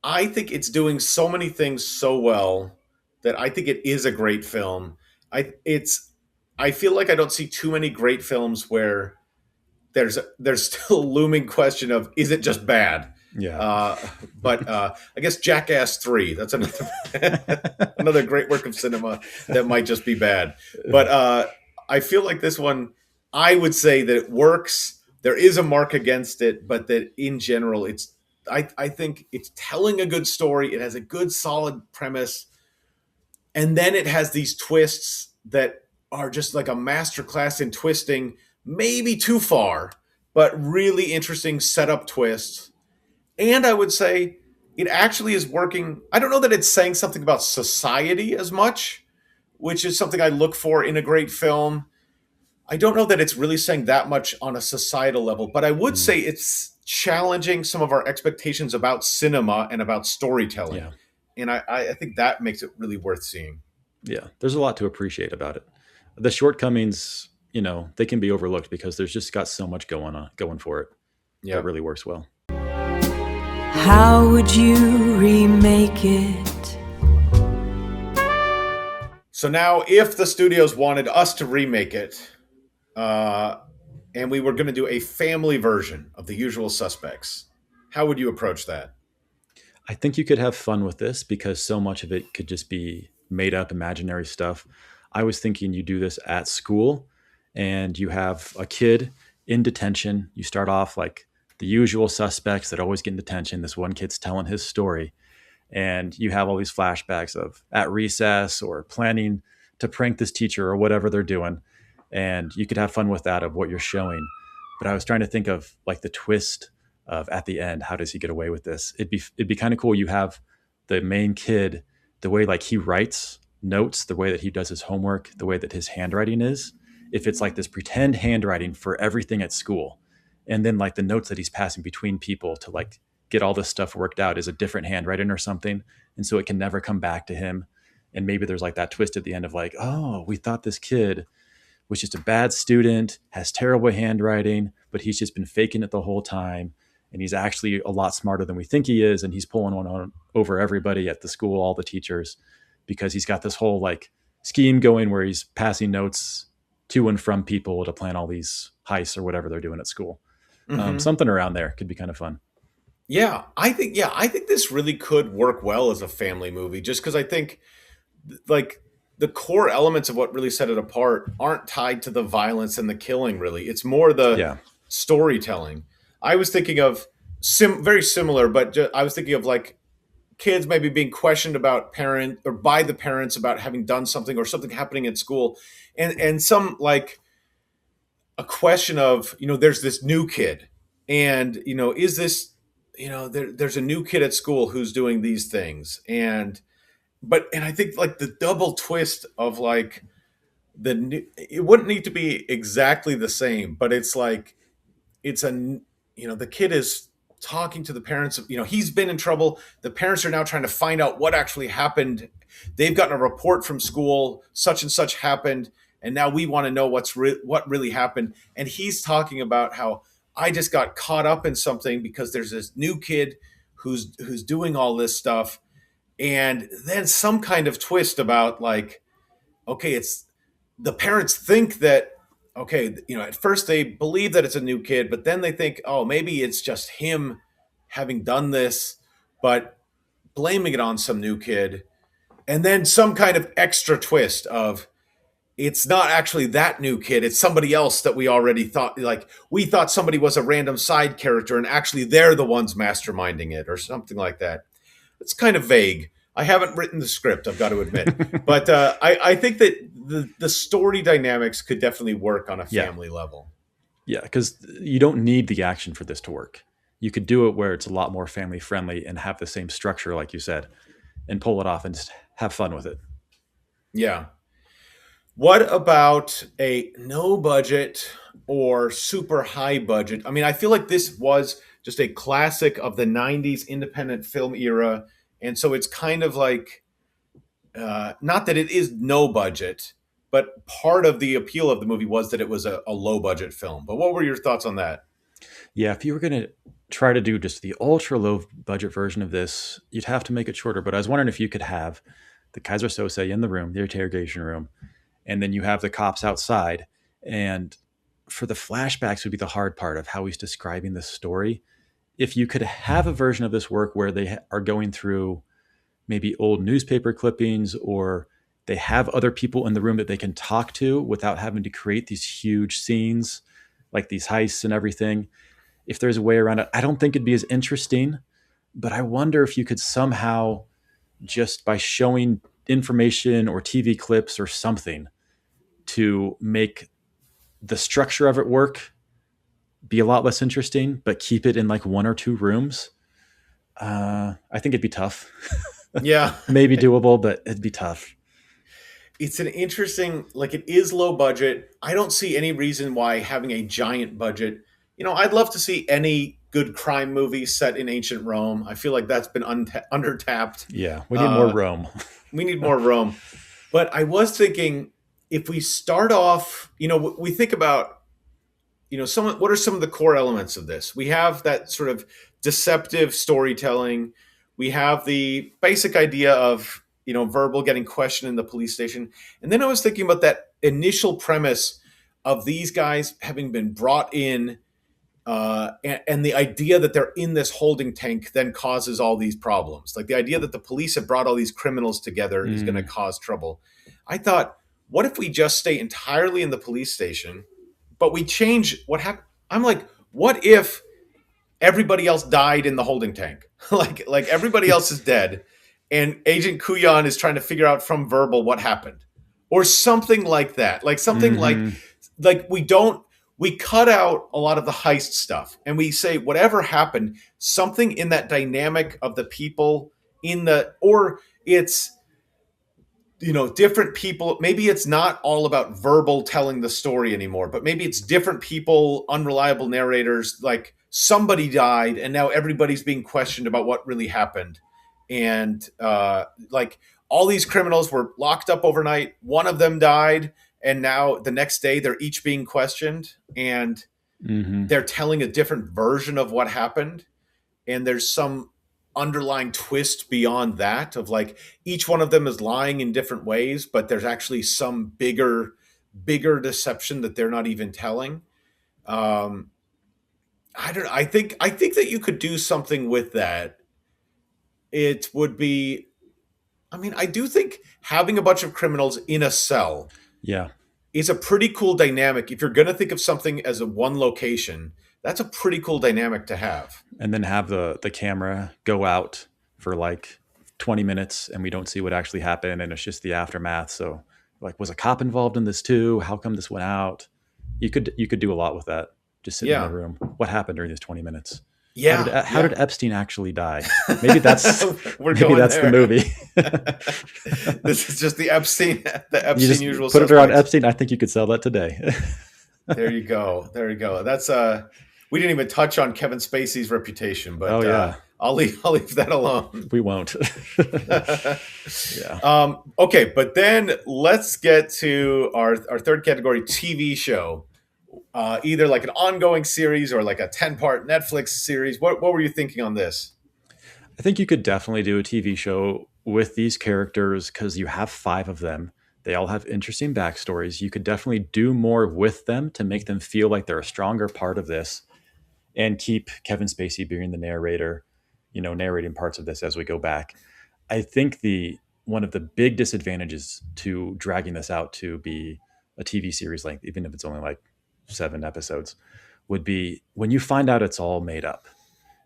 S2: I think it's doing so many things so well that I think it is a great film. I feel like I don't see too many great films where there's still a looming question of, is it just bad?
S3: Yeah.
S2: But I guess Jackass 3, that's another another great work of cinema that might just be bad. But I feel like this one, I would say that it works. There is a mark against it, but that in general, I think it's telling a good story. It has a good, solid premise. And then it has these twists that are just like a masterclass in twisting, maybe too far, but really interesting setup twists. And I would say it actually is working. I don't know that it's saying something about society as much, which is something I look for in a great film. I don't know that it's really saying that much on a societal level, but I would say it's challenging some of our expectations about cinema and about storytelling.
S3: Yeah.
S2: And I think that makes it really worth seeing.
S3: Yeah. There's a lot to appreciate about it. The shortcomings, they can be overlooked because there's just got so much going for it.
S2: Yeah.
S3: That really works well.
S1: How would you remake it?
S2: So now, if the studios wanted us to remake it, and we were going to do a family version of The Usual Suspects, how would you approach that?
S3: I think you could have fun with this because so much of it could just be made up imaginary stuff. I was thinking you do this at school and you have a kid in detention. You start off like the usual suspects that always get in detention. This one kid's telling his story, and you have all these flashbacks of at recess or planning to prank this teacher or whatever they're doing. And you could have fun with that of what you're showing. But I was trying to think of like the twist of at the end, how does he get away with this? It'd be kind of cool. You have the main kid, the way like he writes notes, the way that he does his homework, the way that his handwriting is. If it's like this pretend handwriting for everything at school, and then like the notes that he's passing between people to like get all this stuff worked out is a different handwriting or something, and so it can never come back to him. And maybe there's like that twist at the end of like, oh, we thought this kid was just a bad student, has terrible handwriting, but he's just been faking it the whole time. And he's actually a lot smarter than we think he is. And he's pulling one on over everybody at the school, all the teachers, because he's got this whole like scheme going where he's passing notes to and from people to plan all these heists or whatever they're doing at school. Something around there could be kind of fun.
S2: I think this really could work well as a family movie, just because I think like the core elements of what really set it apart aren't tied to the violence and the killing. Really, it's more the storytelling. I was thinking of very similar, but I was thinking of like kids maybe being questioned about parent or by the parents about having done something or something happening at school, and some like a question of, there's this new kid, and is this, there's a new kid at school who's doing these things, and but and I think like the double twist of like it wouldn't need to be exactly the same, but it's like it's a the kid is talking to the parents. He's been in trouble. The parents are now trying to find out what actually happened. They've gotten a report from school, such and such happened, and now we want to know what really happened. And he's talking about how I just got caught up in something because there's this new kid who's doing all this stuff, and then some kind of twist about like, okay, it's the parents think that, okay, at first they believe that it's a new kid, but then they think, oh, maybe it's just him having done this, but blaming it on some new kid. And then some kind of extra twist of it's not actually that new kid, it's somebody else that we already thought, like we thought somebody was a random side character and actually they're the ones masterminding it or something like that. It's kind of vague. I haven't written the script, I've got to admit, but I think that the story dynamics could definitely work on a family level.
S3: Yeah, because you don't need the action for this to work. You could do it where it's a lot more family friendly and have the same structure, like you said, and pull it off and just have fun with it.
S2: Yeah. What about a no budget or super high budget? I mean, I feel like this was just a classic of the 90s independent film era. And so it's kind of like, not that it is no budget, but part of the appeal of the movie was that it was a low budget film. But what were your thoughts on that?
S3: Yeah, if you were going to try to do just the ultra low budget version of this, you'd have to make it shorter. But I was wondering if you could have the Kaiser Soze in the room, the interrogation room, and then you have the cops outside. And for the flashbacks would be the hard part of how he's describing the story. If you could have a version of this work where they are going through maybe old newspaper clippings, or they have other people in the room that they can talk to without having to create these huge scenes like these heists and everything. If there's a way around it, I don't think it'd be as interesting, but I wonder if you could somehow, just by showing information or TV clips or something, to make the structure of it work, be a lot less interesting, but keep it in like one or two rooms. I think it'd be tough.
S2: Yeah.
S3: Maybe doable, but it'd be tough.
S2: It's an interesting, like it is low budget. I don't see any reason why having a giant budget, I'd love to see any good crime movie set in ancient Rome. I feel like that's been undertapped.
S3: Yeah, we need more Rome.
S2: We need more Rome. But I was thinking if we start off, we think about, what are some of the core elements of this? We have that sort of deceptive storytelling. We have the basic idea of, Verbal getting questioned in the police station. And then I was thinking about that initial premise of these guys having been brought in, and the idea that they're in this holding tank then causes all these problems. Like the idea that the police have brought all these criminals together is going to cause trouble. I thought, what if we just stay entirely in the police station, but we change what happened? I'm like, what if everybody else died in the holding tank? like everybody else is dead, and Agent Kuyan is trying to figure out from Verbal what happened, or something like that. Like something like we cut out a lot of the heist stuff and we say whatever happened, something in that dynamic of the people or it's, different people. Maybe it's not all about Verbal telling the story anymore, but maybe it's different people, unreliable narrators, like somebody died and now everybody's being questioned about what really happened. And like all these criminals were locked up overnight. One of them died. And now the next day they're each being questioned and they're telling a different version of what happened. And there's some underlying twist beyond that of like each one of them is lying in different ways, but there's actually some bigger deception that they're not even telling. I think that you could do something with that. It would be, I do think having a bunch of criminals in a cell is a pretty cool dynamic. If you're going to think of something as a one location, that's a pretty cool dynamic to have.
S3: And then have the camera go out for like 20 minutes and we don't see what actually happened. And it's just the aftermath. So like, was a cop involved in this too? How come this went out? You could do a lot with that. Just sitting in the room. What happened during these 20 minutes?
S2: Yeah,
S3: How did Epstein actually die? Maybe that's
S2: going
S3: that's
S2: there.
S3: the movie.
S2: This is just the Epstein
S3: You just
S2: usual
S3: put
S2: suspects.
S3: it around Epstein. I think you could sell that today.
S2: There you go. That's we didn't even touch on Kevin Spacey's reputation, but
S3: Oh yeah,
S2: I'll leave that alone.
S3: we won't. Yeah.
S2: Okay, but then let's get to our third category, TV show. Either like an ongoing series or like a 10-part Netflix series. What were you thinking on this?
S3: I think you could definitely do a TV show with these characters because you have 5 of them. They all have interesting backstories. You could definitely do more with them to make them feel like they're a stronger part of this and keep Kevin Spacey being the narrator, narrating parts of this as we go back. I think one of the big disadvantages to dragging this out to be a TV series length, even if it's only like 7 episodes, would be when you find out it's all made up.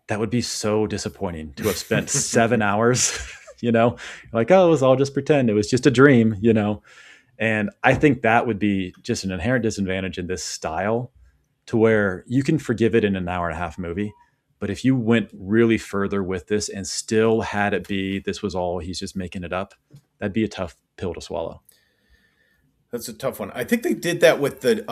S3: That would be so disappointing to have spent 7 hours, like, oh, it was all just pretend. It was just a dream, And I think that would be just an inherent disadvantage in this style to where you can forgive it in an hour and a half movie. But if you went really further with this and still had it be, this was all, he's just making it up, that'd be a tough pill to swallow.
S2: That's a tough one. I think they did that with the,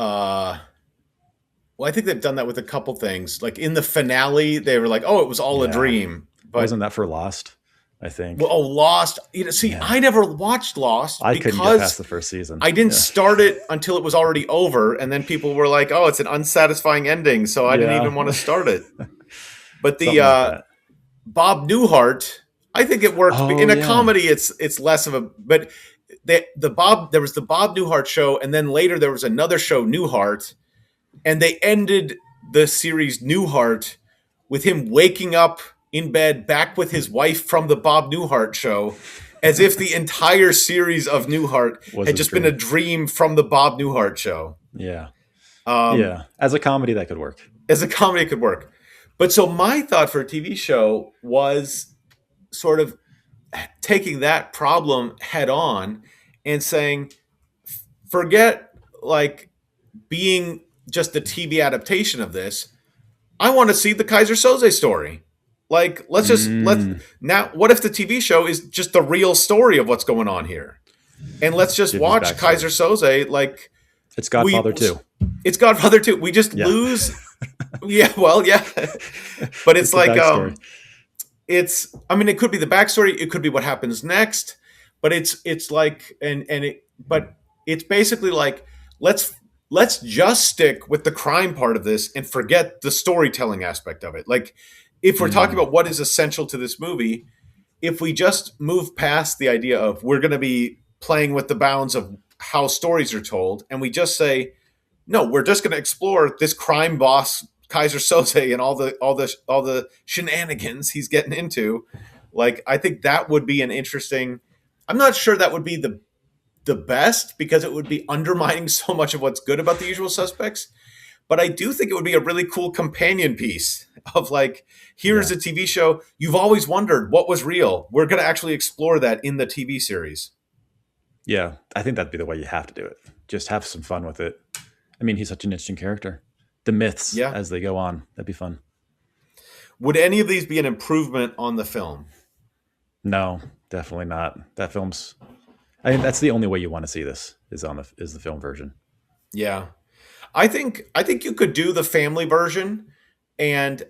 S2: I think they've done that with a couple things. Like in the finale, they were like, oh, it was all a dream. But
S3: wasn't that for Lost? I think.
S2: Well, Lost. I never watched Lost.
S3: I couldn't get past the first season.
S2: I didn't start it until it was already over, and then people were like, "Oh, it's an unsatisfying ending," so I didn't even want to start it. But the Bob Newhart, I think it worked. In a comedy, it's less of a. But there was the Bob Newhart show, and then later there was another show, Newhart, and they ended the series Newhart with him waking up in bed back with his wife from the Bob Newhart show, as if the entire series of Newhart had just been a dream from the Bob Newhart show.
S3: Yeah. As a comedy, that could work.
S2: But so my thought for a TV show was sort of taking that problem head on and saying, forget like being just the TV adaptation of this. I want to see the Kaiser Soze story. Like, what if the TV show is just the real story of what's going on here? And let's just watch Kaiser Soze. Like,
S3: it's Godfather 2.
S2: It's Godfather 2. We just lose. Yeah. But it's like, it could be the backstory. It could be what happens next, but it's like, but it's basically like, let's just stick with the crime part of this and forget the storytelling aspect of it. Like, if we're talking about what is essential to this movie, if we just move past the idea of we're going to be playing with the bounds of how stories are told, and we just say, no, we're just going to explore this crime boss, Kaiser Soze, and all the shenanigans he's getting into. Like, I think that would be an interesting. I'm not sure that would be the best, because it would be undermining so much of what's good about The Usual Suspects. But I do think it would be a really cool companion piece of like, here's a TV show. You've always wondered what was real. We're going to actually explore that in the TV series.
S3: Yeah, I think that'd be the way you have to do it. Just have some fun with it. I mean, he's such an interesting character. The myths as they go on, that'd be fun.
S2: Would any of these be an improvement on the film?
S3: No, definitely not. That film's. I mean, that's the only way you want to see this is the film version.
S2: Yeah. I think you could do the family version and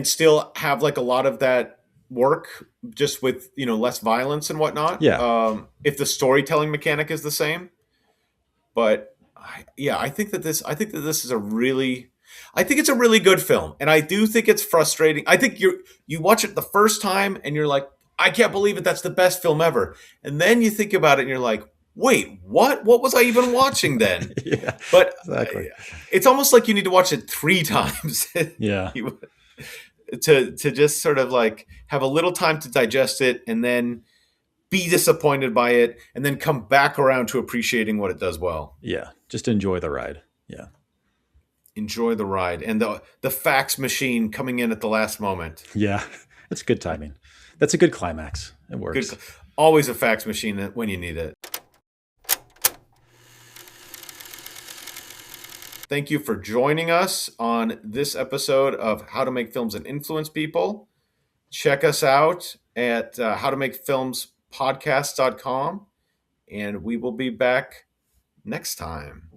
S2: still have like a lot of that work, just with less violence and whatnot.
S3: Yeah.
S2: If the storytelling mechanic is the same, but I think that this is a really good film, and I do think it's frustrating. I think you watch it the first time and you're like, I can't believe it. That's the best film ever, and then you think about it and you're like, wait, what was I even watching then?
S3: Yeah,
S2: but
S3: exactly.
S2: It's almost like you need to watch it 3 times.
S3: Yeah.
S2: to just sort of like have a little time to digest it, and then be disappointed by it, and then come back around to appreciating what it does well.
S3: Yeah. Just enjoy the ride. Yeah.
S2: Enjoy the ride. And the fax machine coming in at the last moment.
S3: Yeah. That's good timing. That's a good climax. It works.
S2: Always a fax machine when you need it. Thank you for joining us on this episode of How to Make Films and Influence People. Check us out at howtomakefilmspodcast.com, and we will be back next time.